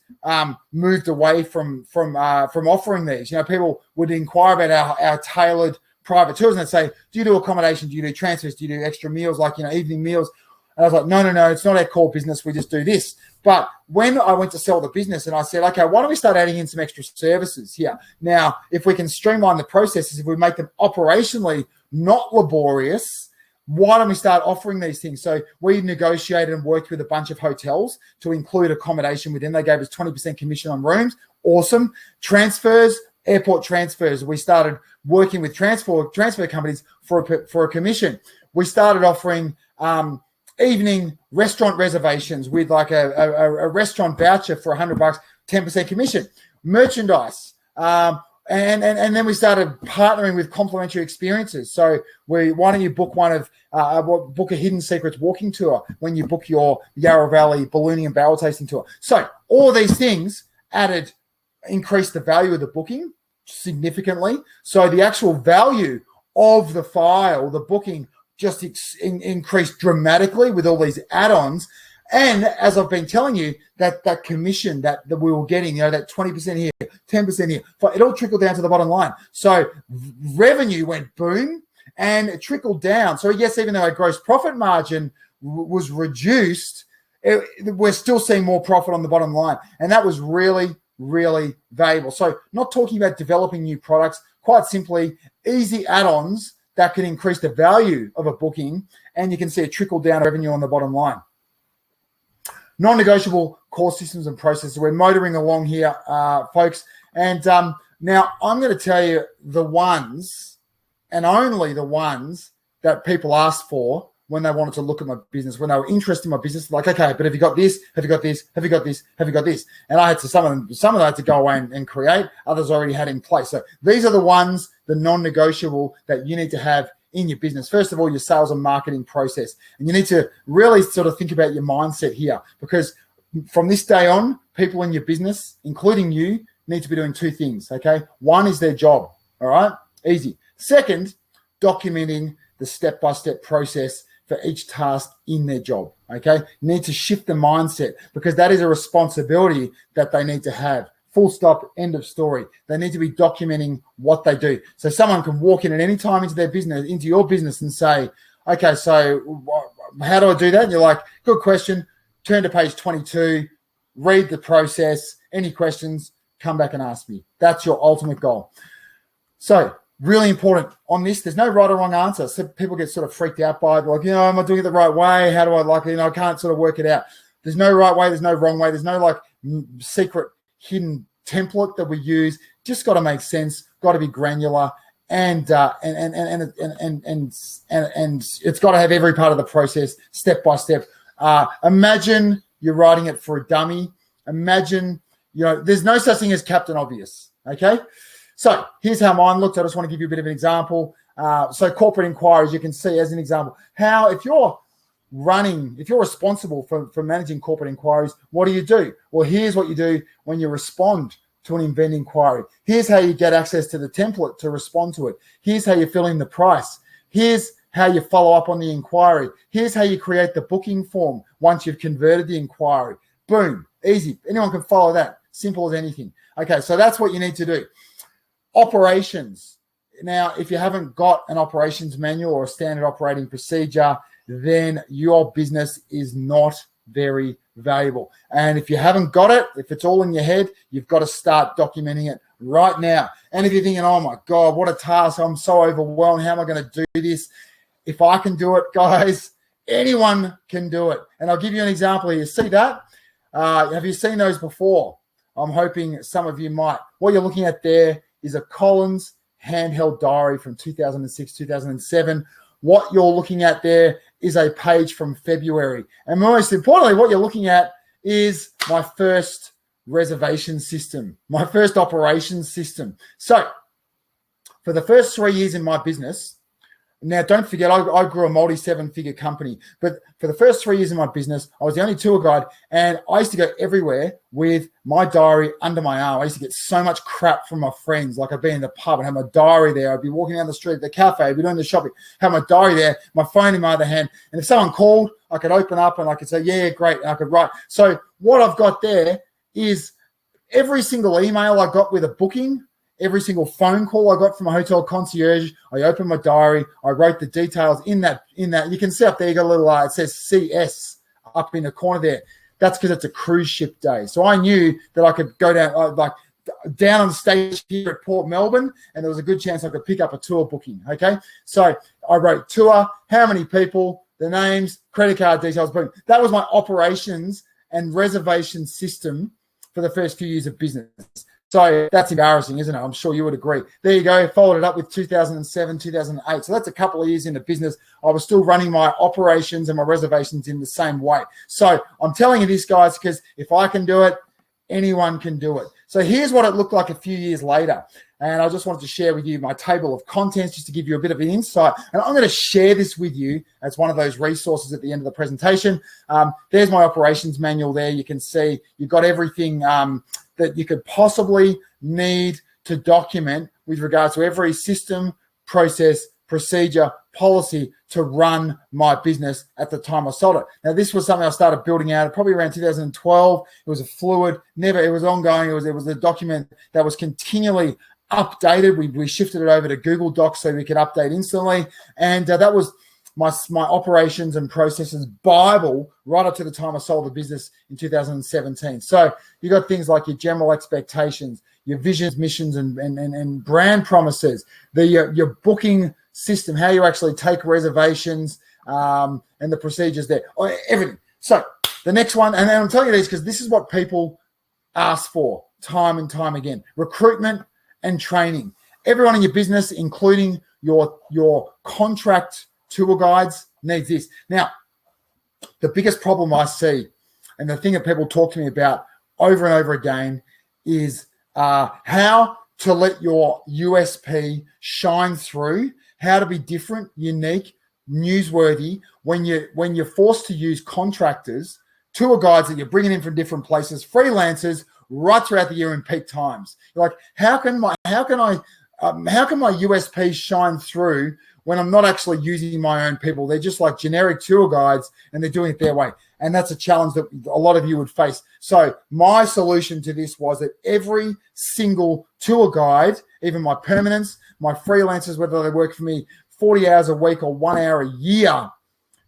moved away from offering these. You know, people would inquire about our tailored private tours and they'd say, do you do accommodation? Do you do transfers? Do you do extra meals, like, you know, evening meals? And I was like, no, it's not our core business. We just do this. But when I went to sell the business and I said, okay, why don't we start adding in some extra services here? Now, if we can streamline the processes, if we make them operationally not laborious, why don't we start offering these things? So we negotiated and worked with a bunch of hotels to include accommodation within. They gave us 20% commission on rooms. Awesome. Transfers, airport transfers. We started working with transfer companies for a commission. We started offering evening restaurant reservations with like a restaurant voucher for $100, 10% commission. Merchandise. And then we started partnering with complimentary experiences. So why don't you book book a Hidden Secrets walking tour when you book your Yarra Valley ballooning and barrel tasting tour. So all of these things increased the value of the booking significantly. So the actual value of the file, the booking, just increased dramatically with all these add-ons. And as I've been telling you, that commission that we were getting, you know, that 20% here, 10% here, it all trickled down to the bottom line. So revenue went boom and it trickled down. So yes, even though our gross profit margin was reduced, we're still seeing more profit on the bottom line. And that was really, really valuable. So not talking about developing new products, quite simply easy add-ons that can increase the value of a booking, and you can see a trickle down revenue on the bottom line. Non-negotiable core systems and processes. We're motoring along here, folks. And now I'm going to tell you the ones and only the ones that people asked for when they wanted to look at my business, when they were interested in my business. Like, okay, but have you got this? Have you got this? Have you got this? Have you got this? And I had to, some of them I had to go away and create. Others already had in place. So these are the ones, the non-negotiable that you need to have in your business. First of all, your sales and marketing process. And you need to really sort of think about your mindset here, because from this day on, people in your business, including you, need to be doing two things, okay? One is their job, all right? Easy. Second, documenting the step-by-step process for each task in their job, okay? You need to shift the mindset, because that is a responsibility that they need to have. Full stop, end of story. They need to be documenting what they do. So someone can walk in at any time into their business, into your business, and say, okay, so how do I do that? And you're like, good question. Turn to page 22. read the process. Any questions, come back and ask me. That's your ultimate goal. So really important on this, there's no right or wrong answer. So people get sort of freaked out by it, like, am I doing it the right way? How do I I can't sort of work it out. There's no right way. There's no wrong way. There's no like secret hidden template that we use. Just got to make sense, got to be granular. And it's got to have every part of the process step by step. Imagine you're writing it for a dummy. Imagine, there's no such thing as Captain Obvious. Okay. So here's how mine looked. I just want to give you a bit of an example. So corporate inquiries, you can see as an example, how if you're responsible for managing corporate inquiries, what do? Well, here's what you do when you respond to an event inquiry. Here's how you get access to the template to respond to it. Here's how you fill in the price. Here's how you follow up on the inquiry. Here's how you create the booking form once you've converted the inquiry. Boom, easy. Anyone can follow that. Simple as anything. Okay, so that's what you need to do. Operations. Now, if you haven't got an operations manual or a standard operating procedure, then your business is not very valuable. And if you haven't got it, if it's all in your head, you've got to start documenting it right now. And if you're thinking, oh my God, what a task, I'm so overwhelmed, how am I going to do this? If I can do it, guys, anyone can do it. And I'll give you an example here. See that? Have you seen those before? I'm hoping some of you might. What you're looking at there is a Collins handheld diary from 2006, 2007. What you're looking at there is a page from February. And most importantly, what you're looking at is my first reservation system, my first operations system. So for the first 3 years in my business, now don't forget, I grew a multi-seven-figure company, but for the first 3 years in my business, I was the only tour guide, and I used to go everywhere with my diary under my arm. I used to get so much crap from my friends. Like I'd be in the pub and have my diary there. I'd be walking down the street at the cafe, I'd be doing the shopping, have my diary there, my phone in my other hand. And if someone called, I could open up and I could say, yeah, great, and I could write. So what I've got there is every single email I got with a booking, every single phone call I got from a hotel concierge, I opened my diary, I wrote the details in that. You can see up there, you got a little, it says CS up in the corner there. That's because it's a cruise ship day. So I knew that I could go down on stage here at Port Melbourne, and there was a good chance I could pick up a tour booking, okay? So I wrote tour, how many people, the names, credit card details, boom. That was my operations and reservation system for the first few years of business. So that's embarrassing, isn't it? I'm sure you would agree. There you go. Followed it up with 2007, 2008. So that's a couple of years into business. I was still running my operations and my reservations in the same way. So I'm telling you this, guys, because if I can do it, anyone can do it. So here's what it looked like a few years later. And I just wanted to share with you my table of contents just to give you a bit of an insight. And I'm going to share this with you as one of those resources at the end of the presentation. There's my operations manual there. You can see you've got everything that you could possibly need to document with regards to every system, process, procedure, policy to run my business at the time I sold it. Now, this was something I started building out probably around 2012. It was a fluid, it was ongoing. It was a document that was continually updated. We shifted it over to Google Docs so we could update instantly. And that was my operations and processes Bible right up to the time I sold the business in 2017. So you got things like your general expectations, your visions, missions, and brand promises, your booking system, how you actually take reservations, and the procedures there, everything. So the next one, and I'm telling you this because this is what people ask for time and time again: recruitment and training. Everyone in your business, including your contract tour guides, needs this. Now, the biggest problem I see, and the thing that people talk to me about over and over again, is how to let your USP shine through, how to be different, unique, newsworthy when you're forced to use contractors, tour guides that you're bringing in from different places, freelancers right throughout the year in peak times. You're like, how can my USP shine through when I'm not actually using my own people? They're just like generic tour guides and they're doing it their way. And that's a challenge that a lot of you would face. So my solution to this was that every single tour guide, even my permanents, my freelancers, whether they work for me 40 hours a week or 1 hour a year,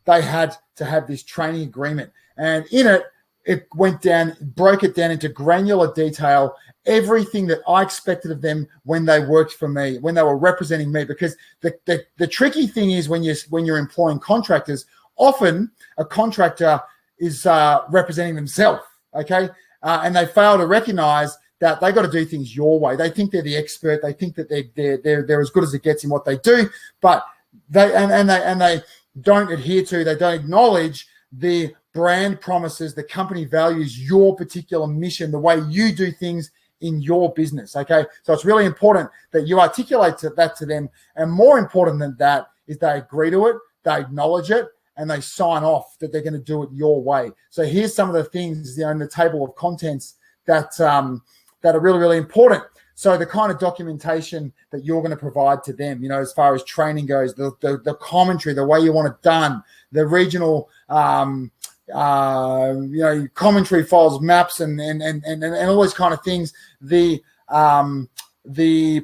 they had to have this training agreement. And in it, it went down, broke it down into granular detail, everything that I expected of them when they worked for me, when they were representing me. Because the tricky thing is when you're employing contractors, often a contractor is representing themselves, okay? And they fail to recognize that they got to do things your way. They think they're the expert. They think that they're as good as it gets in what they do, but they don't adhere to, they don't acknowledge the brand promises, the company values, your particular mission, the way you do things in your business, okay? So it's really important that you articulate that to them. And more important than that is they agree to it, they acknowledge it, and they sign off that they're going to do it your way. So here's some of the things, in the table of contents that are really, really important. So the kind of documentation that you're going to provide to them, as far as training goes, the commentary, the way you want it done, the regional, commentary files, maps, and all those kind of things, the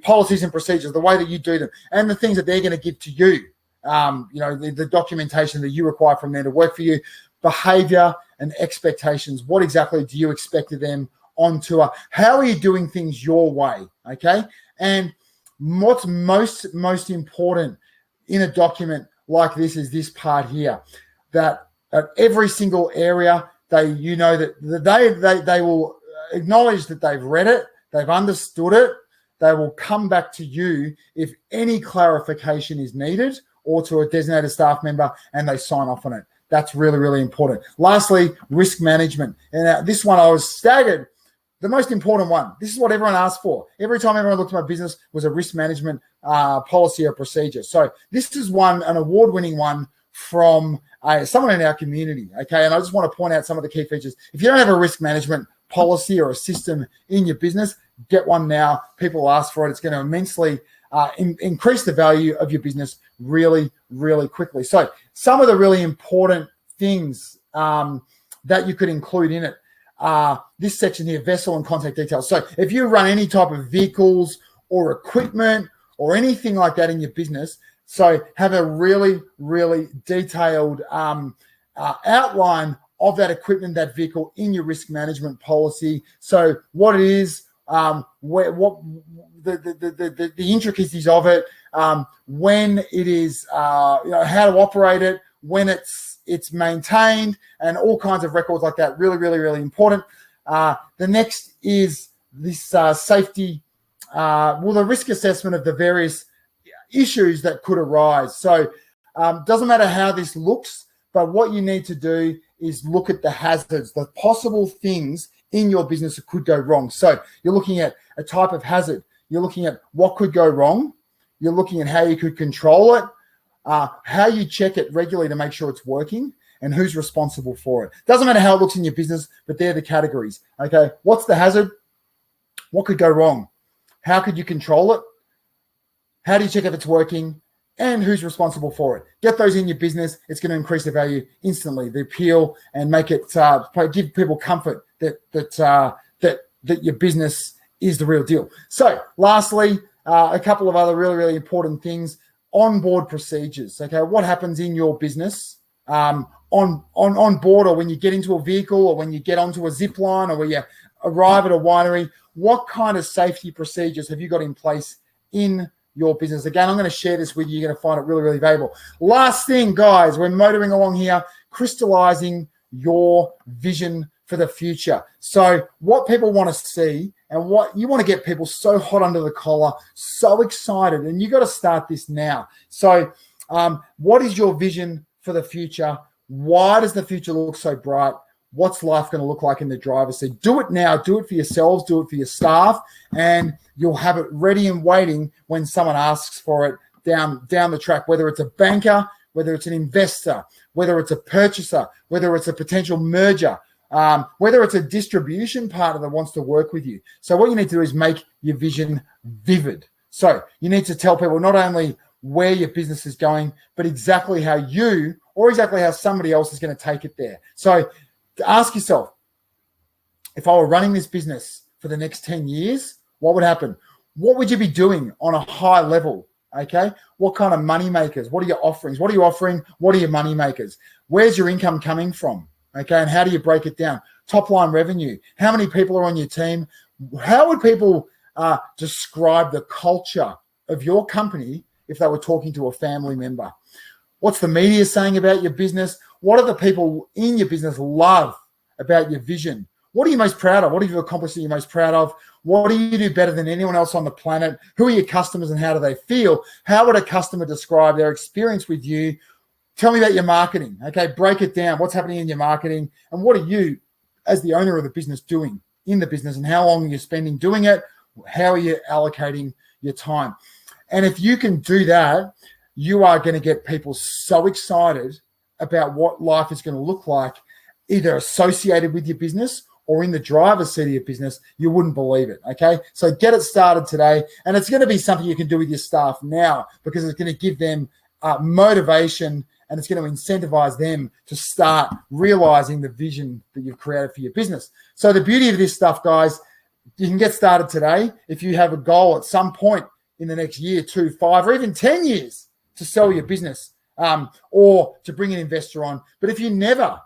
policies and procedures, the way that you do them, and the things that they're going to give to you, the documentation that you require from them to work for you, behavior and expectations. What exactly do you expect of them on tour? How are you doing things your way? Okay. And what's most important in a document like this is this part here, that at every single area, they will acknowledge that they've read it, they've understood it, they will come back to you if any clarification is needed, or to a designated staff member, and they sign off on it. That's really, really important. Lastly, risk management. And this one I was staggered. The most important one, this is what everyone asked for. Every time everyone looked at my business was a risk management policy or procedure. So this is an award-winning one from someone in our community, okay? And I just want to point out some of the key features. If you don't have a risk management policy or a system in your business, get one now. People ask for it. It's going to immensely increase the value of your business really, really quickly. So some of the really important things that you could include in it, this section here, vessel and contact details. So if you run any type of vehicles or equipment or anything like that in your business, so have a really, really detailed outline of that equipment, that vehicle in your risk management policy. So what it is, what the intricacies of it, when it is, how to operate it, when it's maintained, and all kinds of records like that. Really, really, really important. The next is this safety, the risk assessment of the various issues that could arise. So doesn't matter how this looks, but what you need to do is look at the hazards, the possible things in your business that could go wrong. So you're looking at a type of hazard. You're looking at what could go wrong. You're looking at how you could control it, how you check it regularly to make sure it's working, and who's responsible for it. Doesn't matter how it looks in your business, but they're the categories. Okay, what's the hazard? What could go wrong? How could you control it? How do you check if it's working? And who's responsible for it? Get those in your business. It's going to increase the value instantly, the appeal, and make it give people comfort that your business is the real deal. So, lastly, a couple of other really, really important things: onboard procedures. Okay, what happens in your business on board, or when you get into a vehicle, or when you get onto a zip line, or when you arrive at a winery? What kind of safety procedures have you got in place in your business? Again, I'm going to share this with you. You're going to find it really, really valuable. Last thing, guys, we're motoring along here, crystallizing your vision for the future. So what people want to see, and what you want to get people so hot under the collar, so excited, and you got to start this now. So what is your vision for the future? Why does the future look so bright? What's life going to look like in the driver's seat? Do it now. Do it for yourselves. Do it for your staff, and you'll have it ready and waiting when someone asks for it down the track, whether it's a banker, whether it's an investor, whether it's a purchaser, whether it's a potential merger, whether it's a distribution partner that wants to work with you. So what you need to do is make your vision vivid. So you need to tell people not only where your business is going, but exactly how you, or exactly how somebody else is going to take it there. So ask yourself, if I were running this business for the next 10 years, what would happen? What would you be doing on a high level? Okay. What kind of money makers? What are your offerings? What are you offering? What are your money makers? Where's your income coming from? Okay. And how do you break it down? top line revenue? How many people are on your team? How would people describe the culture of your company if they were talking to a family member? What's the media saying about your business? What do the people in your business love about your vision? What are you most proud of? What have you accomplished that you're most proud of? What do you do better than anyone else on the planet? Who are your customers and how do they feel? How would a customer describe their experience with you? Tell me about your marketing. Okay, break it down. What's happening in your marketing? And what are you, as the owner of the business, doing in the business? And how long are you spending doing it? How are you allocating your time? And if you can do that, you are going to get people so excited about what life is going to look like, either associated with your business or in the driver's seat of your business, you wouldn't believe it, okay? So get it started today, and it's going to be something you can do with your staff now because it's going to give them motivation and it's going to incentivize them to start realizing the vision that you've created for your business. So the beauty of this stuff, guys, you can get started today. If you have a goal at some point in the next year, 2, 5, or even 10 years to sell your business or to bring an investor on. But if you never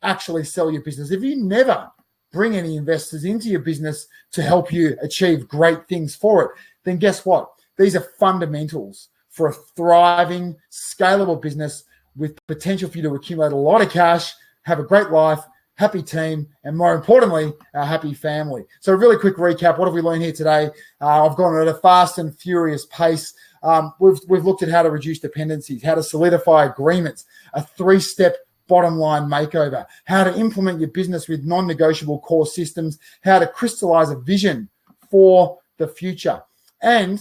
actually sell your business, if you never bring any investors into your business to help you achieve great things for it, then guess what? These are fundamentals for a thriving, scalable business with potential for you to accumulate a lot of cash, have a great life, happy team, and more importantly, a happy family. So a really quick recap. What have we learned here today? I've gone at a fast and furious pace. We've looked at how to reduce dependencies, how to solidify agreements, a 3-step bottom line makeover, how to implement your business with non-negotiable core systems, how to crystallize a vision for the future. And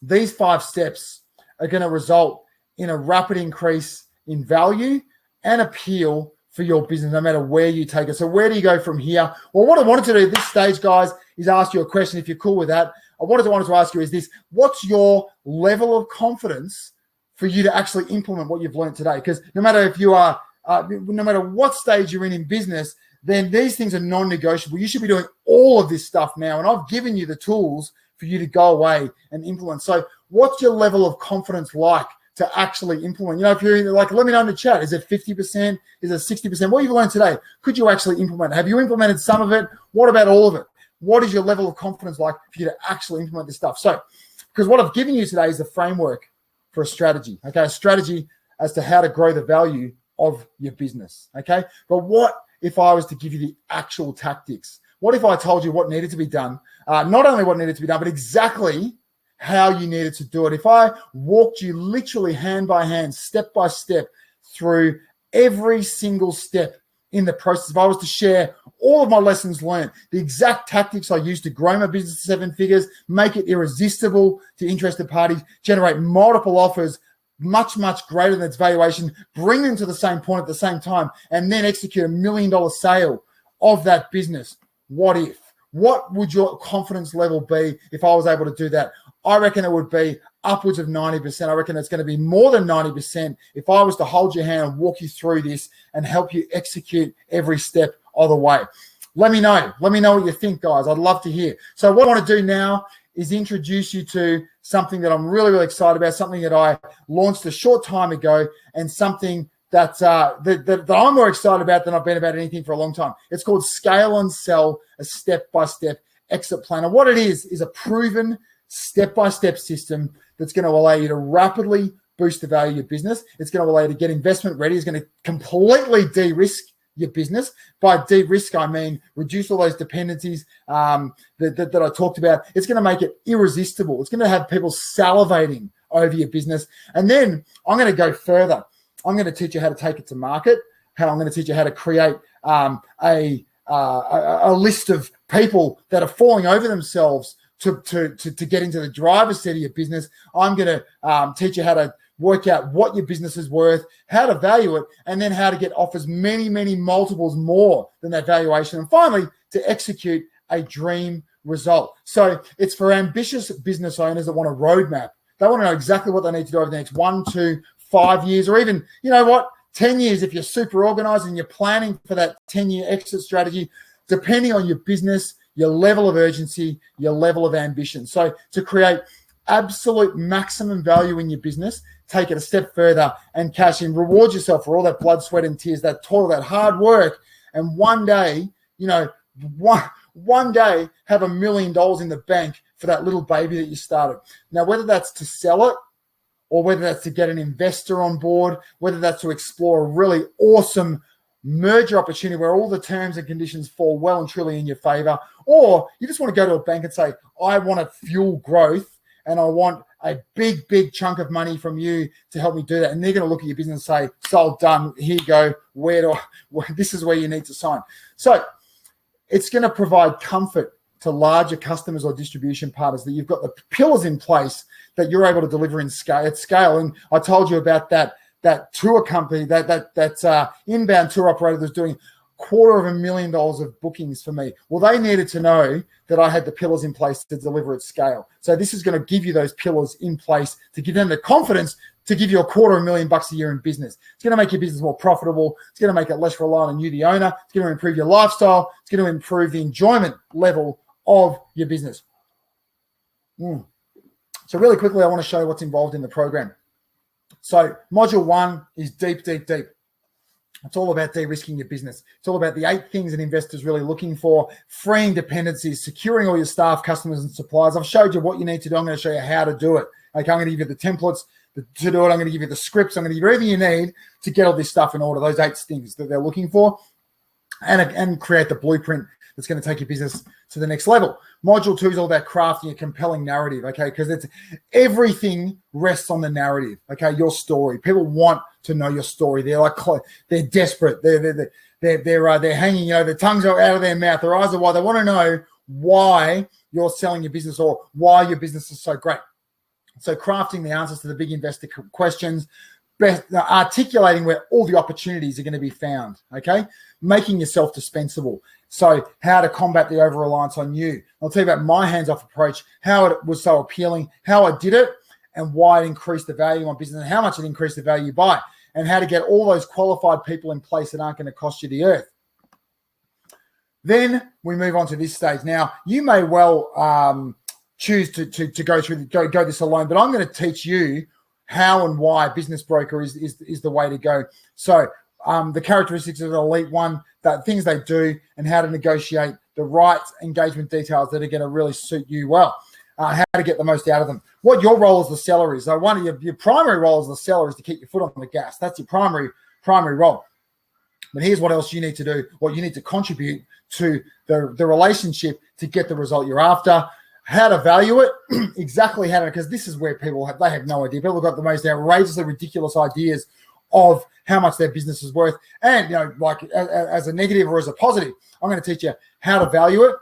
these 5 steps are going to result in a rapid increase in value and appeal for your business, no matter where you take it. So where do you go from here? Well, what I wanted to do at this stage, guys, is ask you a question. If you're cool with that, I wanted to ask you is this: what's your level of confidence for you to actually implement what you've learned today? Because no matter if you are, no matter what stage you're in business, then these things are non-negotiable. You should be doing all of this stuff now. And I've given you the tools for you to go away and implement. So what's your level of confidence like to actually implement? You know, if you're like, let me know in the chat, is it 50%? Is it 60%? What you've learned today, could you actually implement? Have you implemented some of it? What about all of it? What is your level of confidence like for you to actually implement this stuff? So, because what I've given you today is the framework for a strategy, okay? A strategy as to how to grow the value of your business, okay? But what if I was to give you the actual tactics? What if I told you what needed to be done? Not only what needed to be done, but exactly how you needed to do it. If I walked you literally hand by hand, step by step through every single step in the process, if I was to share all of my lessons learned, the exact tactics I used to grow my business to 7 figures, make it irresistible to interested parties, generate multiple offers, much, much greater than its valuation, bring them to the same point at the same time, and then execute a $1 million sale of that business. What if? What would your confidence level be if I was able to do that? I reckon it would be upwards of 90%. I reckon it's going to be more than 90% if I was to hold your hand and walk you through this and help you execute every step of the way. Let me know. Let me know what you think, guys. I'd love to hear. So what I want to do now is introduce you to something that I'm really, really excited about, something that I launched a short time ago, and something that I'm more excited about than I've been about anything for a long time. It's called Scale and Sell, a step-by-step exit plan. And what it is a proven step-by-step system that's going to allow you to rapidly boost the value of your business. It's going to allow you to get investment ready. It's going to completely de-risk your business. By de-risk, I mean reduce all those dependencies that I talked about. It's going to make it irresistible. It's going to have people salivating over your business. And then I'm going to go further. I'm going to teach you how to take it to market. I'm going to teach you how to create a list of people that are falling over themselves to get into the driver's seat of your business. I'm going to teach you how to work out what your business is worth, how to value it, and then how to get offers many, many multiples more than that valuation. And finally, to execute a dream result. So it's for ambitious business owners that want a roadmap. They want to know exactly what they need to do over the next 1, 2, 5 years, or even, 10 years if you're super organized and you're planning for that 10-year exit strategy, depending on your business, your level of urgency, your level of ambition. So to create absolute maximum value in your business, take it a step further and cash in. Reward yourself for all that blood, sweat, and tears, that toil, that hard work, and one day, one day have $1 million in the bank for that little baby that you started. Now, whether that's to sell it, or whether that's to get an investor on board, whether that's to explore a really awesome merger opportunity where all the terms and conditions fall well and truly in your favor, or you just want to go to a bank and say, I want to fuel growth and I want a big, big chunk of money from you to help me do that. And they're going to look at your business and say, sold, done, here you go, this is where you need to sign. So it's going to provide comfort to larger customers or distribution partners that you've got the pillars in place that you're able to deliver at scale. And I told you about that tour company, that inbound tour operator that's doing $250,000 of bookings for me. Well, they needed to know that I had the pillars in place to deliver at scale. So this is going to give you those pillars in place to give them the confidence to give you $250,000 a year in business. It's going to make your business more profitable. It's going to make it less reliant on you, the owner. It's going to improve your lifestyle. It's going to improve the enjoyment level of your business. So really quickly, I want to show you what's involved in the program. So module 1 is deep. It's all about de-risking your business. It's all about the 8 things an investor's really looking for: freeing dependencies, securing all your staff, customers, and suppliers. I've showed you what you need to do. I'm going to show you how to do it. Okay, I'm going to give you the templates to do it. I'm going to give you the scripts. I'm going to give you everything you need to get all this stuff in order, those 8 things that they're looking for, and create the blueprint that's going to take your business to the next level. Module 2 is all about crafting a compelling narrative, okay? Because it's everything rests on the narrative, okay? Your story. People want to know your story. They're desperate. They're hanging, their tongues are out of their mouth, their eyes are wide. They want to know why you're selling your business or why your business is so great. So crafting the answers to the big investor questions, articulating where all the opportunities are going to be found, okay? Making yourself dispensable. So how to combat the over-reliance on you. I'll tell you about my hands-off approach, how it was so appealing, how I did it, and why it increased the value of my business and how much it increased the value by, and how to get all those qualified people in place that aren't going to cost you the earth. Then we move on to this stage. Now, you may well choose to go this alone, but I'm going to teach you how and why Business Broker is the way to go. So the characteristics of an elite one, the things they do, and how to negotiate the right engagement details that are going to really suit you well. How to get the most out of them. What your role as the seller is. So one of your primary role as the seller is to keep your foot on the gas. That's your primary role. But here's what else you need to do. What you need to contribute to the relationship to get the result you're after. How to value it, exactly how to, because this is where people have no idea. People have got the most outrageously ridiculous ideas of how much their business is worth. And, like as a negative or as a positive, I'm going to teach you how to value it.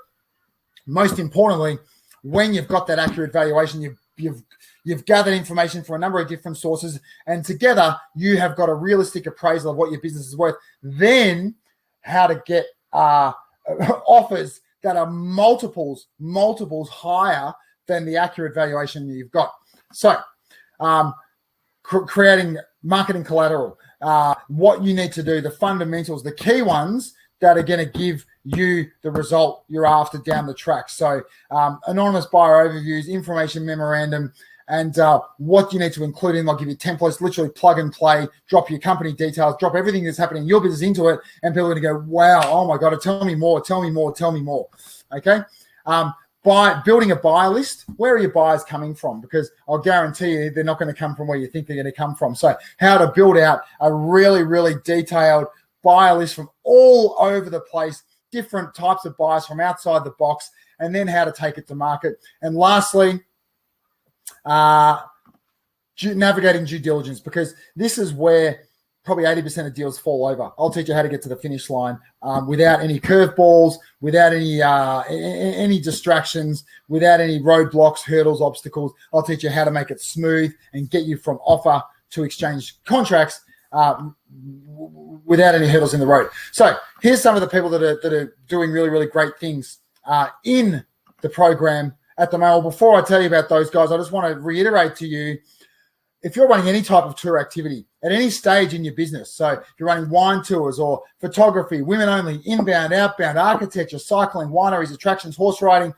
Most importantly, when you've got that accurate valuation, you've gathered information from a number of different sources, and together you have got a realistic appraisal of what your business is worth. Then how to get offers that are multiples higher than the accurate valuation you've got. So creating marketing collateral, what you need to do, the fundamentals, the key ones that are going to give you the result you're after down the track. So anonymous buyer overviews, information memorandum, and what you need to include in. I'll give you templates, literally plug and play, drop your company details, drop everything that's happening in your business into it, and people are going to go, wow, oh my God, tell me more. Okay? By building a buyer list, where are your buyers coming from? Because I'll guarantee you they're not going to come from where you think they're going to come from. So how to build out a really, really detailed buyer list from all over the place, different types of buyers from outside the box, and then how to take it to market. And lastly, navigating due diligence, because this is where probably 80% of deals fall over. I'll teach you how to get to the finish line without any curveballs, without any distractions, without any roadblocks, hurdles, obstacles. I'll teach you how to make it smooth and get you from offer to exchange contracts without any hurdles in the road. So here's some of the people that are doing really, really great things in the program at the moment. Before I tell you about those guys, I just want to reiterate to you, if you're running any type of tour activity at any stage in your business, so if you're running wine tours or photography, women only, inbound, outbound, architecture, cycling, wineries, attractions, horse riding,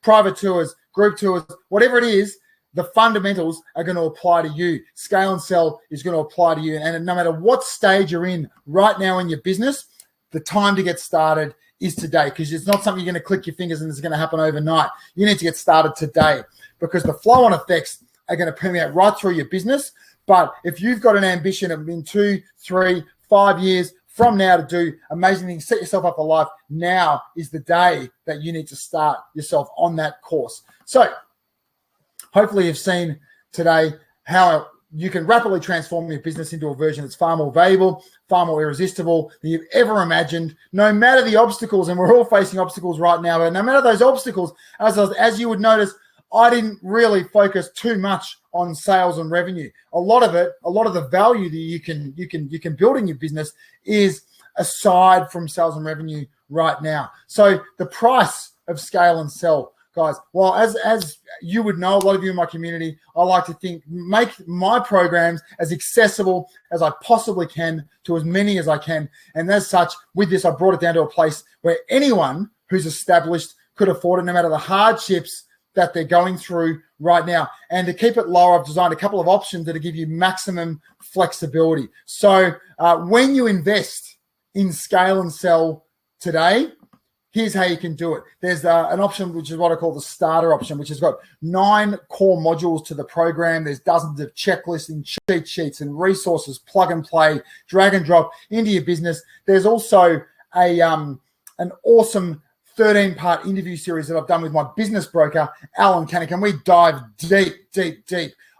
private tours, group tours, whatever it is, the fundamentals are going to apply to you. Scale and sell is going to apply to you. And no matter what stage you're in right now in your business, the time to get started is today, because it's not something you're going to click your fingers and it's going to happen overnight. You need to get started today, because the flow-on effects are going to permeate right through your business. But if you've got an ambition of in 2, 3, 5 years from now to do amazing things, set yourself up for life, now is the day that you need to start yourself on that course. So hopefully you've seen today how you can rapidly transform your business into a version that's far more valuable, far more irresistible than you've ever imagined, no matter the obstacles. And we're all facing obstacles right now, but no matter those obstacles, as you would notice, I didn't really focus too much on sales and revenue. A lot of the value that you can build in your business is aside from sales and revenue right now. So the price of scale and sell, guys, well, as you would know, a lot of you in my community, I like to make my programs as accessible as I possibly can to as many as I can. And as such, with this, I brought it down to a place where anyone who's established could afford it, no matter the hardships that they're going through right now. And to keep it lower, I've designed a couple of options that give you maximum flexibility. So when you invest in scale and sell today, here's how you can do it. There's an option, which is what I call the starter option, which has got 9 core modules to the program. There's dozens of checklists and cheat sheets and resources, plug and play, drag and drop into your business. There's also an awesome 13-part interview series that I've done with my business broker, Alan Cannick, and we dive deep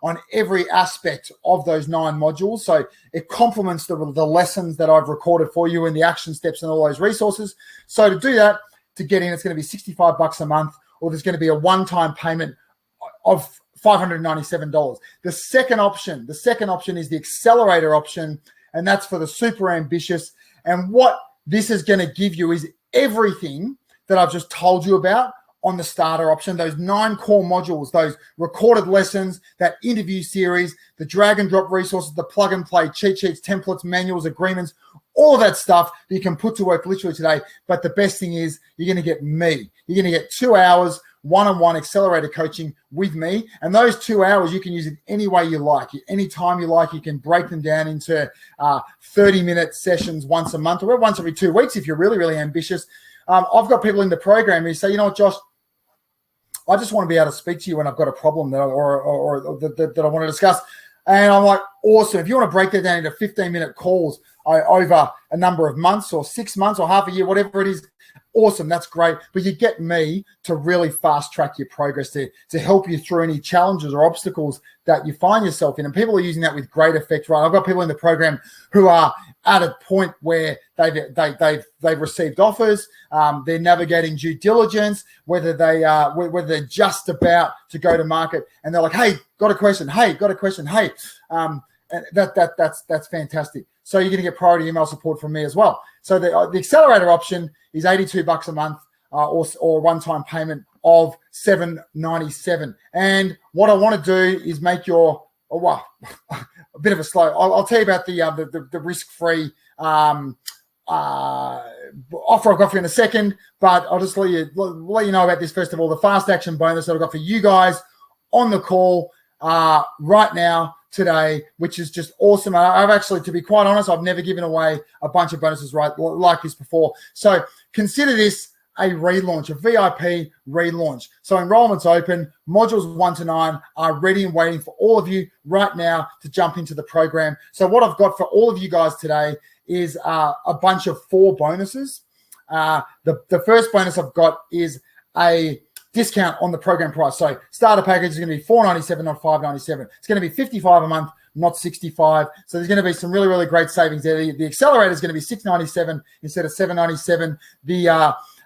on every aspect of those 9 modules. So it complements the lessons that I've recorded for you and the action steps and all those resources. So to do that, to get in, it's going to be $65 a month, or there's going to be a one-time payment of $597. The second option is the accelerator option, and that's for the super ambitious. And what this is going to give you is everything that I've just told you about on the starter option, those 9 core modules, those recorded lessons, that interview series, the drag and drop resources, the plug and play, cheat sheets, templates, manuals, agreements, all of that stuff that you can put to work literally today. But the best thing is you're going to get me. You're going to get 2 hours one-on-one accelerator coaching with me. And those 2 hours, you can use it any way you like. Any time you like, you can break them down into 30-minute sessions once a month or once every 2 weeks if you're really, really ambitious. I've got people in the program who say, you know what, Josh, I just want to be able to speak to you when I've got a problem that I want to discuss. And I'm like, awesome. If you want to break that down into 15-minute calls over a number of months or 6 months or half a year, whatever it is, awesome. That's great. But you get me to really fast track your progress, to help you through any challenges or obstacles that you find yourself in. And people are using that with great effect, right? I've got people in the program who are at a point where they've received offers, they're navigating due diligence, whether they're just about to go to market, and they're like, hey, got a question. Hey, and that's fantastic. So you're going to get priority email support from me as well. So the accelerator option is $82 a month, or one-time payment of $797. And what I want to do is make your a bit of a slow. I'll tell you about the risk-free offer I've got for you in a second, but I'll just let you know about this first of all. The fast action bonus that I've got for you guys on the call right now today, which is just awesome. I've actually, to be quite honest, I've never given away a bunch of bonuses like this before. So consider this a relaunch, a VIP relaunch. So enrollment's open. Modules 1 to 9 are ready and waiting for all of you right now to jump into the program. So what I've got for all of you guys today is a bunch of 4 bonuses. The first bonus I've got is a discount on the program price. So starter package is going to be $497, not $597. It's going to be $55 a month, not $65. So there's going to be some really, really great savings there. The accelerator is going to be $697 instead of $797.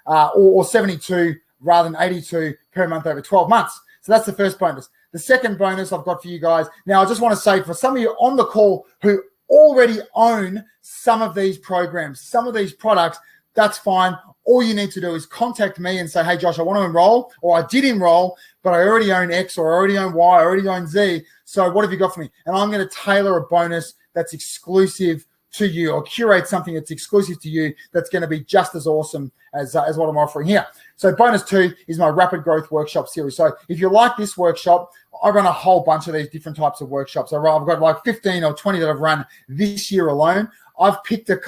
Or $72 rather than $82 per month over 12 months. So that's the first bonus. The second bonus I've got for you guys. Now, I just want to say for some of you on the call who already own some of these programs, some of these products, that's fine. All you need to do is contact me and say, hey, Josh, I want to enroll, or I did enroll, but I already own X, or I already own Y, I already own Z. So what have you got for me? And I'm going to tailor a bonus that's exclusive to you, or curate something that's exclusive to you that's going to be just as awesome as what I'm offering here. So bonus 2 is my rapid growth workshop series. So if you like this workshop, I run a whole bunch of these different types of workshops. I've got like 15 or 20 that I've run this year alone. I've picked a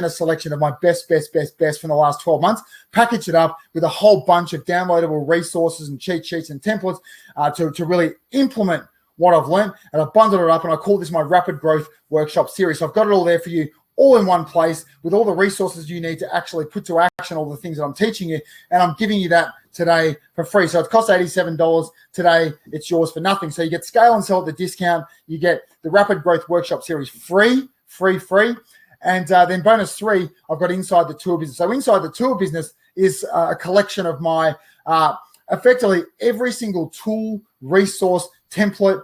selection of my best from the last 12 months, packaged it up with a whole bunch of downloadable resources and cheat sheets and templates to really implement what I've learned. And I've bundled it up, and I call this my Rapid Growth Workshop series. So I've got it all there for you, all in one place, with all the resources you need to actually put to action all the things that I'm teaching you. And I'm giving you that today for free. So it costs $87 today. It's yours for nothing. So you get Scale and Sell at the discount. You get the Rapid Growth Workshop series free. And then bonus 3, I've got Inside the Tour Business. So Inside the Tour Business is a collection of my effectively every single tool, resource, template,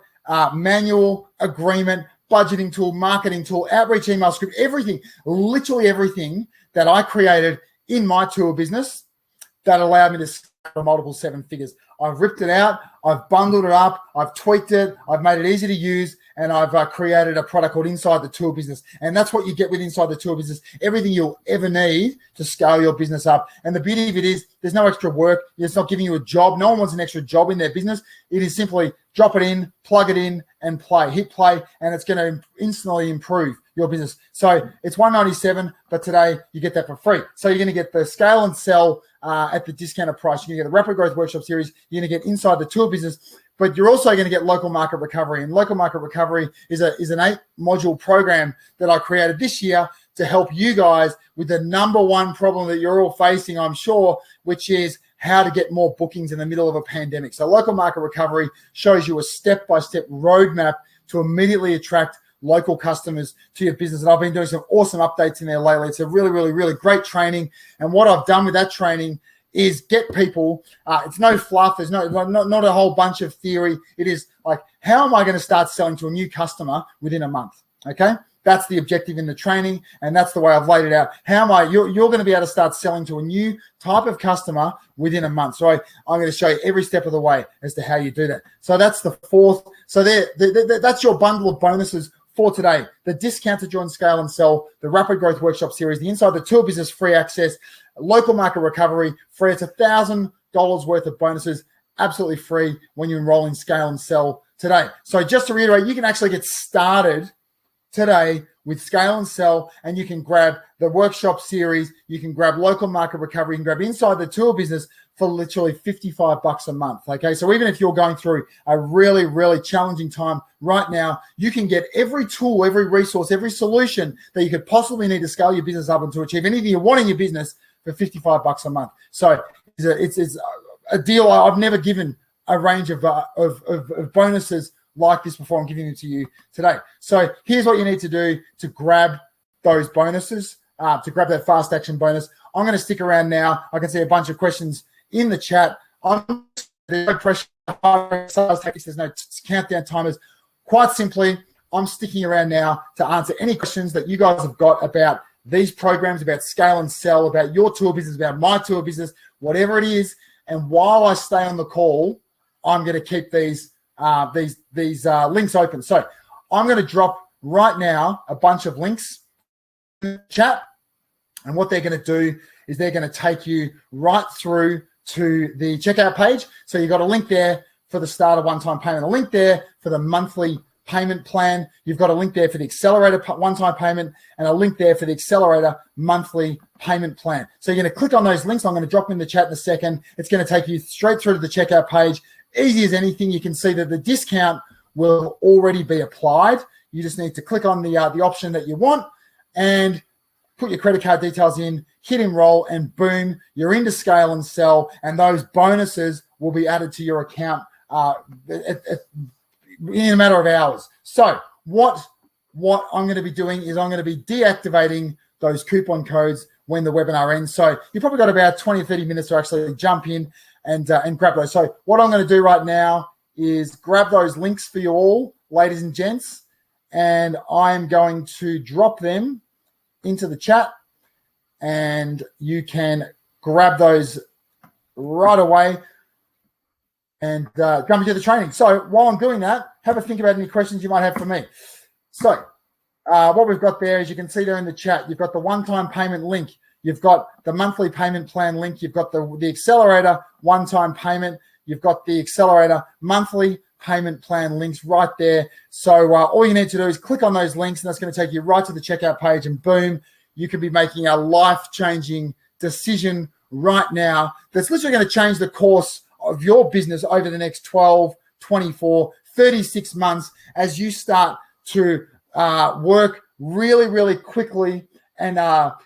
manual, agreement, budgeting tool, marketing tool, outreach email script, everything, literally everything that I created in my tour business that allowed me to scale to multiple 7 figures. I've ripped it out, I've bundled it up, I've tweaked it, I've made it easy to use, and I've created a product called Inside the Tour Business. And that's what you get with Inside the Tour Business, everything you'll ever need to scale your business up. And the beauty of it is there's no extra work. It's not giving you a job. No one wants an extra job in their business. It is simply drop it in, plug it in, and play. Hit play, and it's going to instantly improve your business. So it's $197, but today you get that for free. So you're going to get the Scale and Sell at the discounted price. You're going to get the Rapid Growth Workshop series. You're going to get Inside the Tour Business, but you're also going to get Local Market Recovery. And Local Market Recovery is an 8-module program that I created this year to help you guys with the number one problem that you're all facing, I'm sure, which is how to get more bookings in the middle of a pandemic. So Local Market Recovery shows you a step-by-step roadmap to immediately attract local customers to your business. And I've been doing some awesome updates in there lately. It's a really great training. And what I've done with that training is get people, it's no fluff, there's not a whole bunch of theory. It is like, how am I going to start selling to a new customer within a month? Okay, that's the objective in the training, and that's the way I've laid it out. How am I, you're going to be able to start selling to a new type of customer within a month. So I'm going to show you every step of the way as to how you do that. So that's the 4th. So that's your bundle of bonuses for today. The discount to join Scale and Sell, the Rapid Growth Workshop series, the Inside the Tour Business free access, Local Market Recovery free. It's $1,000 worth of bonuses, absolutely free when you enroll in Scale and Sell today. So just to reiterate, you can actually get started today with Scale and Sell, and you can grab the workshop series, you can grab Local Market Recovery, you can grab Inside the Tour Business for literally $55 a month. Okay, so even if you're going through a really challenging time right now, you can get every tool, every resource, every solution that you could possibly need to scale your business up and to achieve anything you want in your business for $55 a month. So it's a deal. I've never given a range of bonuses like this before. I'm giving it to you today. So here's what you need to do to grab those bonuses, to grab that fast action bonus. I'm going to stick around now. I can see a bunch of questions in the chat. There's no pressure, sales tactics, there's no countdown timers. Quite simply, I'm sticking around now to answer any questions that you guys have got about these programs, about Scale and Sell, about your tour business, about my tour business, whatever it is. And while I stay on the call, I'm going to keep these links open. So I'm going to drop right now a bunch of links in the chat. And what they're going to do is they're going to take you right through to the checkout page. So you've got a link there for the starter one-time payment, a link there for the monthly payment plan. You've got a link there for the accelerator one-time payment, and a link there for the accelerator monthly payment plan. So you're going to click on those links. I'm going to drop them in the chat in a second. It's going to take you straight through to the checkout page. Easy as anything. You can see that the discount will already be applied. You just need to click on the option that you want and put your credit card details in, hit enroll, and boom, you're into Scale and Sell, and those bonuses will be added to your account in a matter of hours. So what I'm going to be doing is I'm going to be deactivating those coupon codes when the webinar ends. So you've probably got about 20 or 30 minutes to actually jump in and grab those. So what I'm going to do right now is grab those links for you all, ladies and gents, and I'm going to drop them into the chat, and you can grab those right away and jump into the training. So while I'm doing that, have a think about any questions you might have for me. So what we've got there, as you can see there in the chat, you've got the one-time payment link. You've got the monthly payment plan link. You've got the accelerator one-time payment. You've got the accelerator monthly payment plan links right there. So all you need to do is click on those links, and that's going to take you right to the checkout page, and boom, you could be making a life-changing decision right now that's literally going to change the course of your business over the next 12, 24, 36 months as you start to work really, really quickly and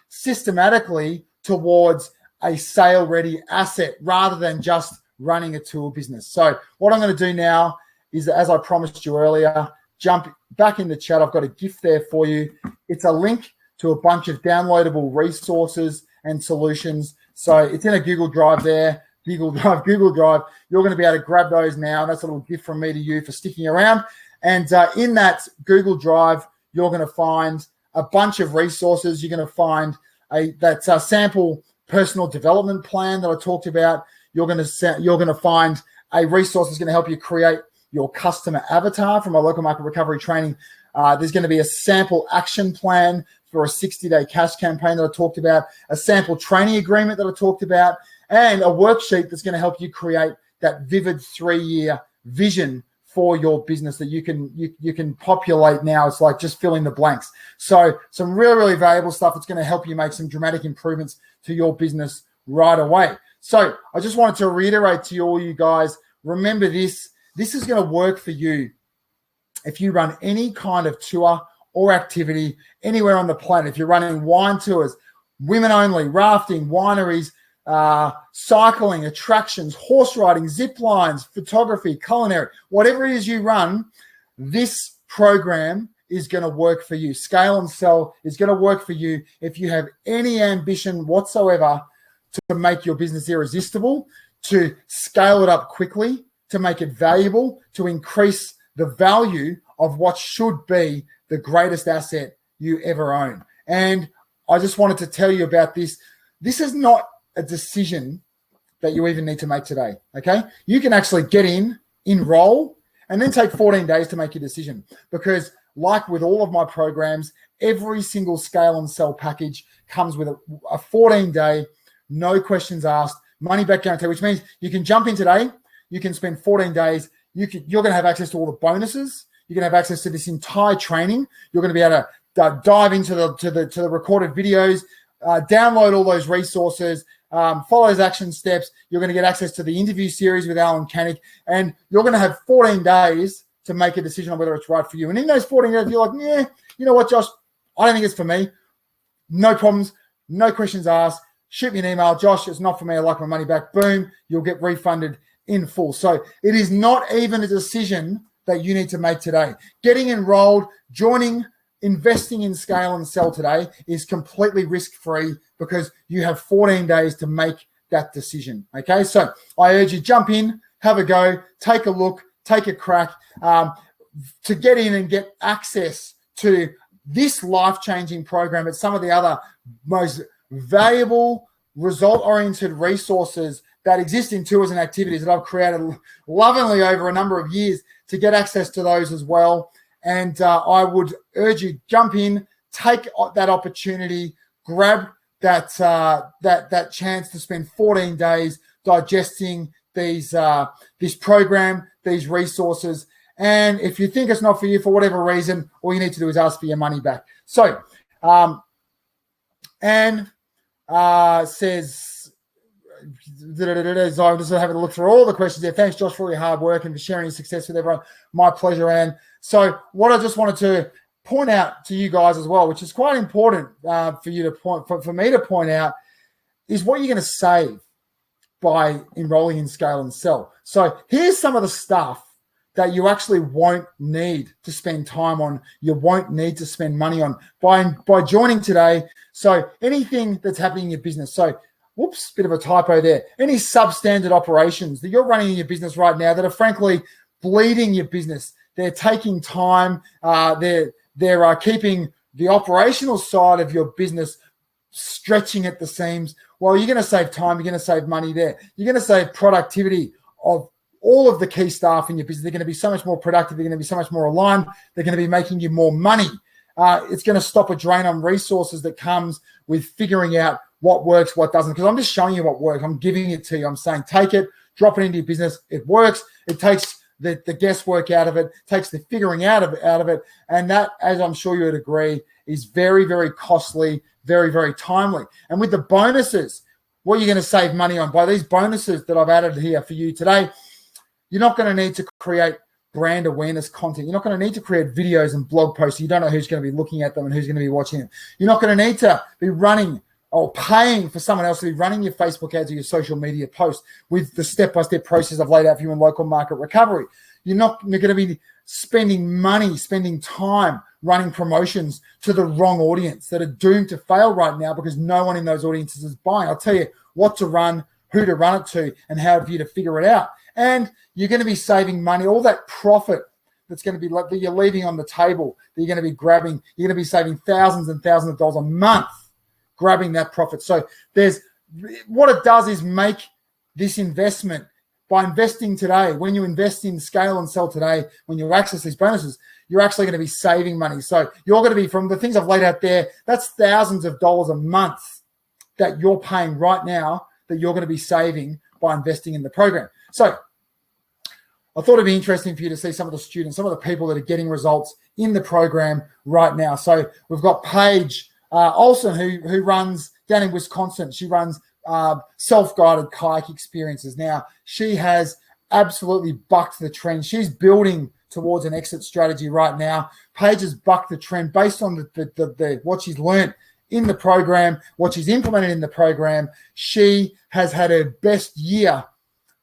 systematically towards a sale-ready asset rather than just running a tool business. So what I'm going to do now is, as I promised you earlier, jump back in the chat. I've got a gift there for you. It's a link to a bunch of downloadable resources and solutions. So it's in a Google Drive there, Google Drive. You're going to be able to grab those now. That's a little gift from me to you for sticking around. And in that Google Drive, you're going to find a bunch of resources. You're going to find that sample personal development plan that I talked about. You're going to find a resource that's going to help you create your customer avatar from our local market recovery training. There's going to be a sample action plan for a 60-day cash campaign that I talked about, a sample training agreement that I talked about, and a worksheet that's going to help you create that vivid 3-year vision for your business that you can populate now. It's like just filling the blanks. So some really, really valuable stuff that's going to help you make some dramatic improvements to your business right away. So I just wanted to reiterate to all you guys, remember this is going to work for you if you run any kind of tour or activity anywhere on the planet. If you're running wine tours, women only, rafting, wineries, cycling, attractions, horse riding, zip lines, photography, culinary, whatever it is you run, this program is going to work for you. Scale and Sell is going to work for you if you have any ambition whatsoever to make your business irresistible, to scale it up quickly, to make it valuable, to increase the value of what should be the greatest asset you ever own. And I just wanted to tell you about this. This is not a decision that you even need to make today, okay? You can actually get in, enroll, and then take 14 days to make your decision. Because like with all of my programs, every single Scale and Sell package comes with a 14-day, no questions asked, money back guarantee, which means you can jump in today, you can spend 14 days, you're going to have access to all the bonuses, you're going to have access to this entire training, you're going to be able to dive into the recorded videos, download all those resources, follow those action steps. You're going to get access to the interview series with Alan Canick, and you're going to have 14 days to make a decision on whether it's right for you. And in those 14 days, you're like, yeah, you know what, Josh, I don't think it's for me. No problems, no questions asked. Shoot me an email, Josh, it's not for me, I like my money back. Boom, you'll get refunded in full. So it is not even a decision that you need to make today. Getting enrolled, joining, investing in Scale and Sell today is completely risk-free because you have 14 days to make that decision, okay? So I urge you, jump in, have a go, take a look, take a crack to get in and get access to this life-changing program and some of the other most valuable, result-oriented resources that exist in tours and activities that I've created lovingly over a number of years to get access to those as well. And I would urge you, jump in, take that opportunity, grab that chance to spend 14 days digesting this program, these resources. And if you think it's not for you for whatever reason, all you need to do is ask for your money back. So, Anne says, so I'm just having a look through all the questions there. Thanks, Josh, for all your hard work and for sharing your success with everyone. My pleasure, Anne. So what I just wanted to point out to you guys as well, which is quite important for me to point out, is what you're going to save by enrolling in Scale and Sell. So here's some of the stuff that you actually won't need to spend time on, you won't need to spend money on by joining today. So anything that's happening in your business. So, whoops, bit of a typo there. Any substandard operations that you're running in your business right now that are frankly bleeding your business. They're taking time. They're keeping the operational side of your business stretching at the seams. Well, you're going to save time. You're going to save money there. You're going to save productivity of all of the key staff in your business. They're going to be so much more productive. They're going to be so much more aligned. They're going to be making you more money. It's going to stop a drain on resources that comes with figuring out what works, what doesn't. Because I'm just showing you what works. I'm giving it to you. I'm saying take it, drop it into your business. It works. It takes the guesswork out of it, takes the figuring out of it. And that, as I'm sure you would agree, is very, very costly, very, very timely. And with the bonuses, what you're going to save money on by these bonuses that I've added here for you today, you're not going to need to create brand awareness content. You're not going to need to create videos and blog posts. You don't know who's going to be looking at them and who's going to be watching them. You're not going to need to be running or paying for someone else to be running your Facebook ads or your social media posts with the step-by-step process I've laid out for you in local market recovery. You're going to be spending money, spending time running promotions to the wrong audience that are doomed to fail right now because no one in those audiences is buying. I'll tell you what to run, who to run it to, and how for you to figure it out. And you're going to be saving money. All that profit that's going to be that you're leaving on the table, that you're going to be grabbing, you're going to be saving thousands and thousands of dollars a month grabbing that profit. So what it does is make this investment. By investing today, when you invest in Scale and Sell today, when you access these bonuses, you're actually going to be saving money. So you're going to be, from the things I've laid out there, that's thousands of dollars a month that you're paying right now that you're going to be saving by investing in the program. So I thought it'd be interesting for you to see some of the students, some of the people that are getting results in the program right now. So we've got Paige Olson, who runs down in Wisconsin. She runs self-guided kayak experiences. Now, she has absolutely bucked the trend. She's building towards an exit strategy right now. Paige has bucked the trend based on the what she's learned in the program, what she's implemented in the program. She has had her best year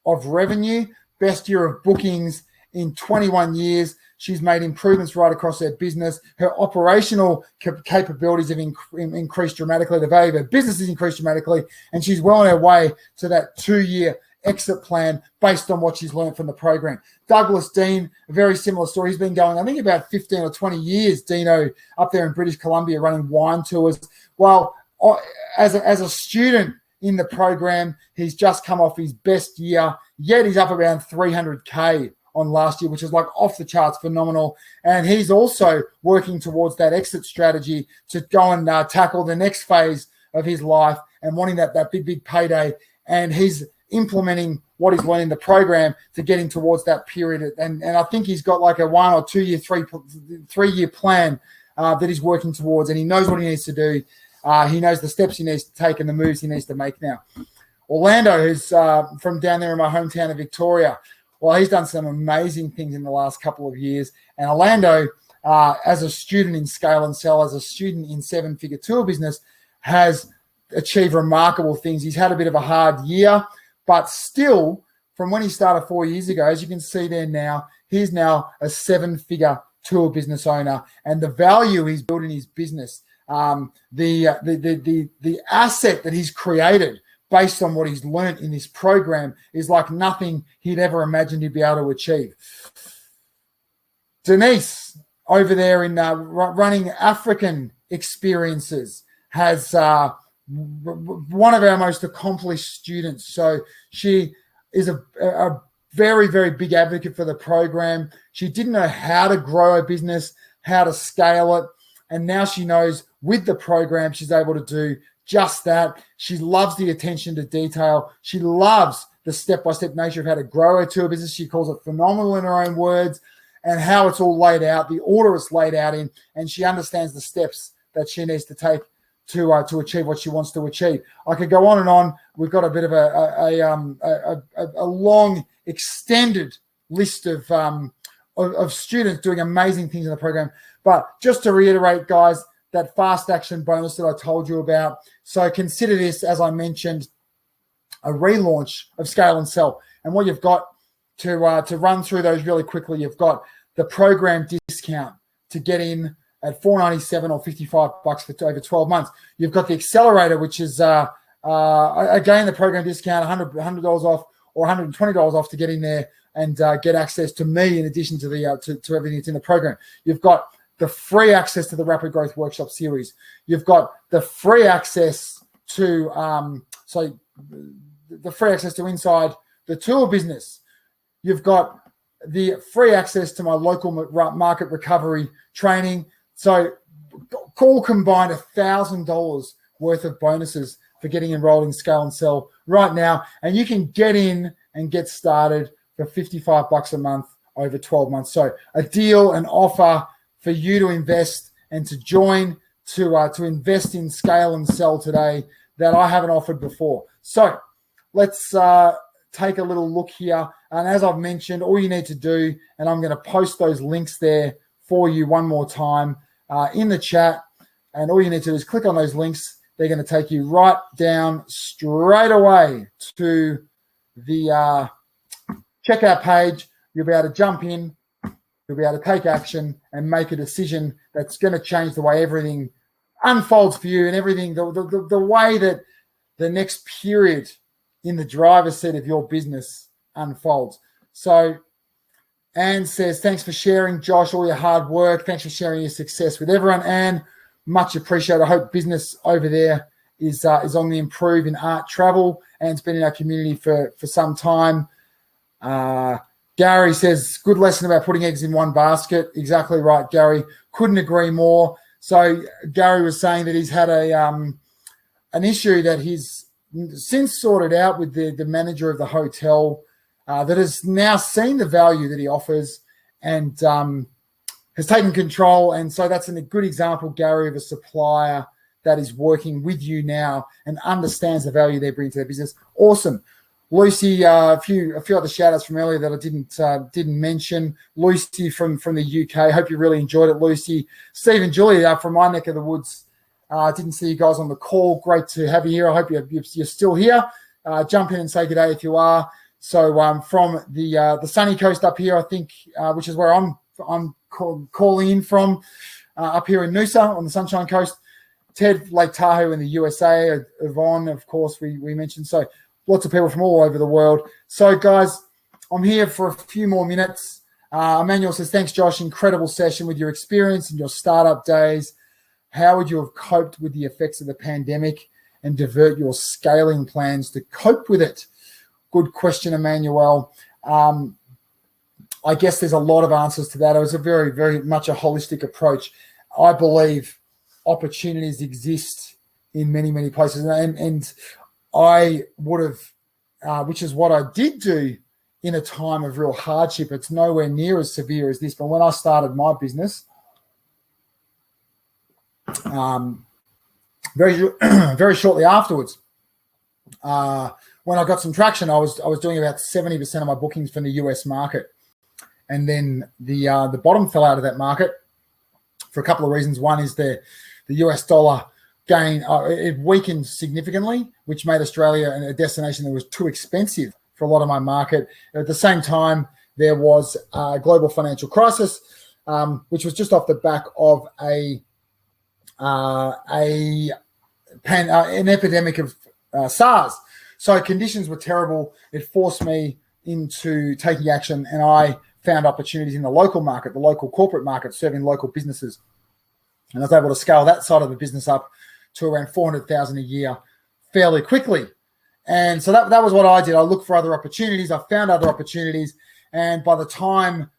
of revenue, best year of bookings in 21 years. She's made improvements right across her business. Her operational capabilities have increased dramatically. The value of her business has increased dramatically. And she's well on her way to that 2-year exit plan based on what she's learned from the program. Douglas Dean, a very similar story. He's been going, I think, about 15 or 20 years, Dino, up there in British Columbia running wine tours. Well, as a student in the program, he's just come off his best year, yet he's up around 300K on last year, which is like off the charts phenomenal. And he's also working towards that exit strategy to go and tackle the next phase of his life and wanting that big payday. And he's implementing what he's learned in the program to getting towards that period. And I think he's got like a 1 or 2 year, 3 year plan that he's working towards. And he knows what he needs to do. He knows the steps he needs to take and the moves he needs to make now. Orlando, who's from down there in my hometown of Victoria, well, he's done some amazing things in the last couple of years. And Orlando, as a student in Scale and Sell, as a student in 7-figure tour business, has achieved remarkable things. He's had a bit of a hard year, but still, from when he started 4 years ago, as you can see there now, he's now a 7-figure tour business owner. And the value he's built in his business, the asset that he's created based on what he's learned in this program is like nothing he'd ever imagined he'd be able to achieve. Denise, over there in running African experiences, has one of our most accomplished students. So she is a very, very big advocate for the program. She didn't know how to grow a business, how to scale it, and now she knows with the program she's able to do just that. She loves the attention to detail. She loves the step-by-step nature of how to grow her tour business. She calls it phenomenal in her own words, and how it's all laid out, the order it's laid out in, and she understands the steps that she needs to take to achieve what she wants to achieve. I could go on and on. We've got a bit of a long, extended list of students doing amazing things in the program. But just to reiterate, guys, that fast action bonus that I told you about. So consider this, as I mentioned, a relaunch of Scale and Sell. And what you've got to run through those really quickly, you've got the program discount to get in at $497 or $55 for over 12 months. You've got the accelerator, which is again the program discount, $100 off or $120 off to get in there and get access to me in addition to the to everything that's in the program. You've got the free access to the Rapid Growth Workshop series. You've got the free access to the free access to inside the tour business. You've got the free access to my local market recovery training. So all combined $1,000 worth of bonuses for getting enrolled in Scale and Sell right now. And you can get in and get started for $55 a month over 12 months. So a deal, an offer for you to invest and to join, to invest in Scale and Sell today that I haven't offered before. So let's take a little look here. And as I've mentioned, all you need to do, and I'm going to post those links there for you one more time in the chat. And all you need to do is click on those links. They're going to take you right down straight away to the checkout page. You'll be able to jump in. You'll be able to take action and make a decision that's going to change the way everything unfolds for you and everything, the way that the next period in the driver's seat of your business unfolds. So Anne says, thanks for sharing, Josh, all your hard work. Thanks for sharing your success with everyone. Anne, much appreciated. I hope business over there is on the improve in art travel. Anne's been in our community for some time. Gary says, good lesson about putting eggs in one basket. Exactly right, Gary. Couldn't agree more. So Gary was saying that he's had an issue that he's since sorted out with the manager of the hotel that has now seen the value that he offers and has taken control. And so that's a good example, Gary, of a supplier that is working with you now and understands the value they bring to their business. Awesome. Lucy, a few other shout outs from earlier that I didn't mention. Lucy from the UK. Hope you really enjoyed it, Lucy. Steve and Julie from my neck of the woods. Didn't see you guys on the call. Great to have you here. I hope you're still here. Jump in and say good day if you are. So from the sunny coast up here, I think, which is where I'm calling in from, up here in Noosa on the Sunshine Coast. Ted, Lake Tahoe in the USA. Yvonne, of course, we mentioned. So lots of people from all over the world. So, guys, I'm here for a few more minutes. Emmanuel says, thanks, Josh. Incredible session with your experience in your startup days. How would you have coped with the effects of the pandemic and divert your scaling plans to cope with it? Good question, Emmanuel. I guess there's a lot of answers to that. It was a very, very much a holistic approach. I believe opportunities exist in many, many places. And I would have, which is what I did do in a time of real hardship. It's nowhere near as severe as this. But when I started my business, very shortly afterwards, when I got some traction, I was doing about 70% of my bookings from the US market. And then the bottom fell out of that market for a couple of reasons. One is the US dollar gain, it weakened significantly, which made Australia a destination that was too expensive for a lot of my market. At the same time, there was a global financial crisis, which was just off the back of an epidemic of SARS. So conditions were terrible. It forced me into taking action, and I found opportunities in the local market, the local corporate market, serving local businesses. And I was able to scale that side of the business up to around 400,000 a year fairly quickly. And so that was what I did. I looked for other opportunities. I found other opportunities. And by the time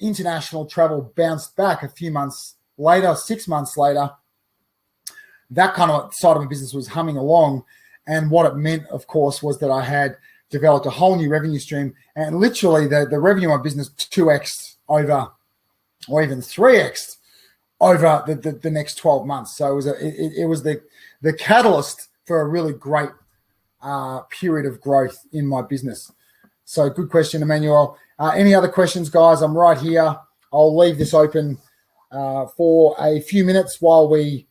international travel bounced back a few months later, 6 months later, that kind of side of my business was humming along. And what it meant, of course, was that I had developed a whole new revenue stream. And literally the revenue of my business 2x over, or even 3x over the next 12 months. So it was the catalyst for a really great period of growth in my business. So good question, Emmanuel. Any other questions, guys? I'm right here. I'll leave this open for a few minutes while we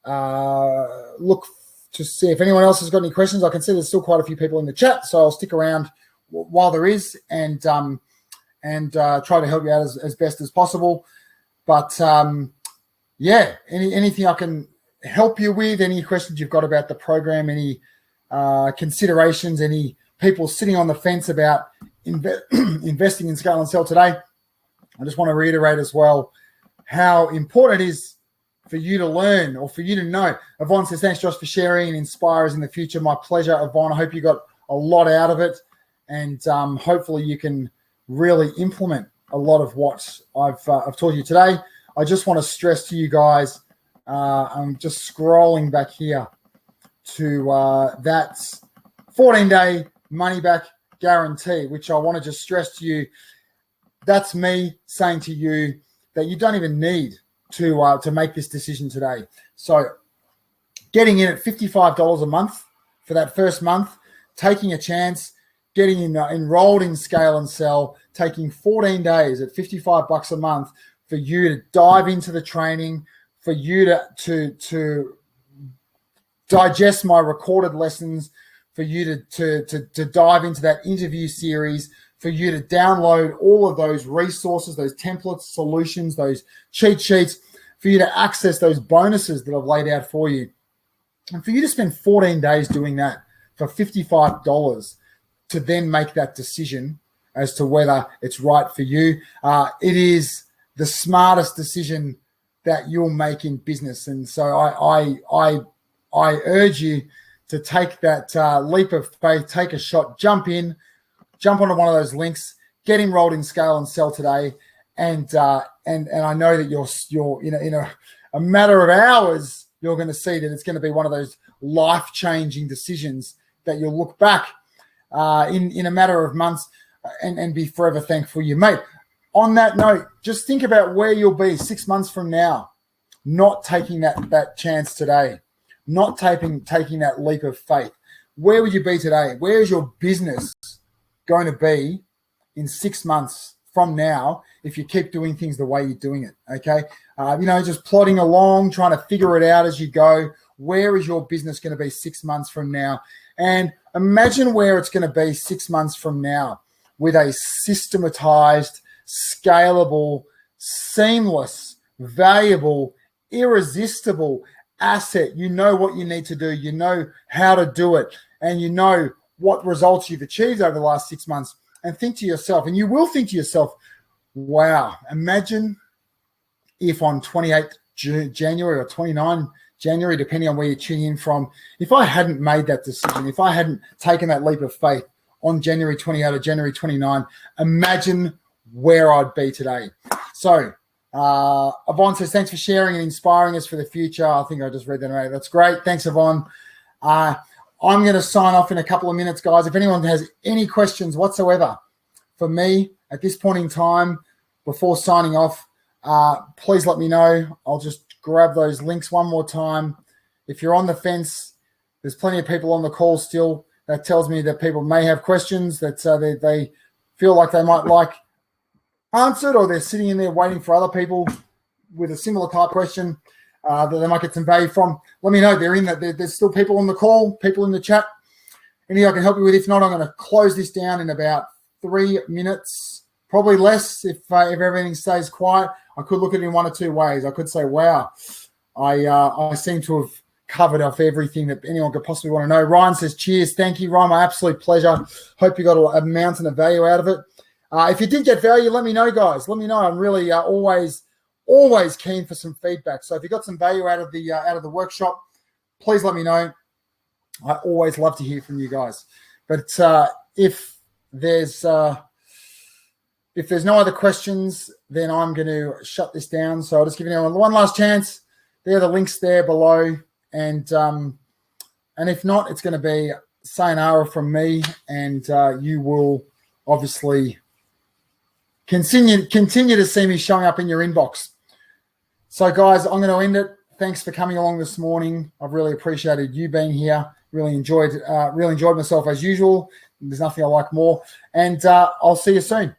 look to see if anyone else has got any questions. I can see there's still quite a few people in the chat, so I'll stick around while there is and try to help you out as best as possible. But yeah, anything I can help you with, any questions you've got about the program, any considerations, any people sitting on the fence about investing in Scale and Sell today, I just want to reiterate as well how important it is for you to learn or for you to know. Yvonne says, thanks, Josh, for sharing and inspire us in the future. My pleasure, Yvonne. I hope you got a lot out of it, and hopefully you can really implement a lot of what I've taught you today. I just want to stress to you guys, I'm just scrolling back here to that 14-day money-back guarantee, which I want to just stress to you. that's me saying to you that you don't even need to make this decision today. So getting in at $55 a month for that first month, taking a chance, getting enrolled in Scale and Sell, taking 14 days at $55 a month for you to dive into the training, for you to digest my recorded lessons, for you to dive into that interview series, for you to download all of those resources, those templates, solutions, those cheat sheets, for you to access those bonuses that I've laid out for you. And for you to spend 14 days doing that for $55 to then make that decision as to whether it's right for you, it is the smartest decision that you'll make in business. And so I urge you to take that leap of faith, take a shot, jump onto one of those links, get enrolled in Scale and Sell today, and I know that you're in a matter of hours, you're going to see that it's going to be one of those life-changing decisions that you'll look back in a matter of months and be forever thankful you made. On that note, just think about where you'll be 6 months from now, not taking that chance today, not taking that leap of faith. Where would you be today? Where is your business going to be in 6 months from now if you keep doing things the way you're doing it? Okay, just plodding along, trying to figure it out as you go. Where is your business going to be 6 months from now? And imagine where it's going to be 6 months from now with a systematized, scalable, seamless, valuable, irresistible asset. You know what you need to do. You know how to do it. And you know what results you've achieved over the last 6 months. And think to yourself, and you will think to yourself, wow, imagine if on 28th January or 29 January, depending on where you're tuning in from, if I hadn't made that decision, if I hadn't taken that leap of faith on January 28 or January 29, imagine where I'd be today. So Yvonne says, thanks for sharing and inspiring us for the future. I think I just read that right. That's great. Thanks, Yvonne. I'm going to sign off in a couple of minutes, guys. If anyone has any questions whatsoever for me at this point in time before signing off, please let me know. I'll just grab those links one more time. If you're on the fence, there's plenty of people on the call still. That tells me that people may have questions that they feel like they might like answered, or they're sitting in there waiting for other people with a similar type question that they might get some value from. Let me know. There's still people on the call, people in the chat. Anything I can help you with? If not, I'm going to close this down in about 3 minutes, probably less if everything stays quiet. I could look at it in one or two ways. I could say, wow, I seem to have covered off everything that anyone could possibly want to know. Ryan says, cheers. Thank you, Ryan. My absolute pleasure. Hope you got a mountain of value out of it. If you did get value, let me know, guys. Let me know. I'm really always keen for some feedback. So if you got some value out of the workshop, please let me know. I always love to hear from you guys. But if there's no other questions, then I'm going to shut this down. So I'll just give you one last chance. There are the links there below, and if not, it's going to be sayonara from me, and you will obviously continue to see me showing up in your inbox. So, guys, I'm going to end it. Thanks for coming along this morning. I've really appreciated you being here. Really enjoyed myself as usual. There's nothing I like more, and I'll see you soon.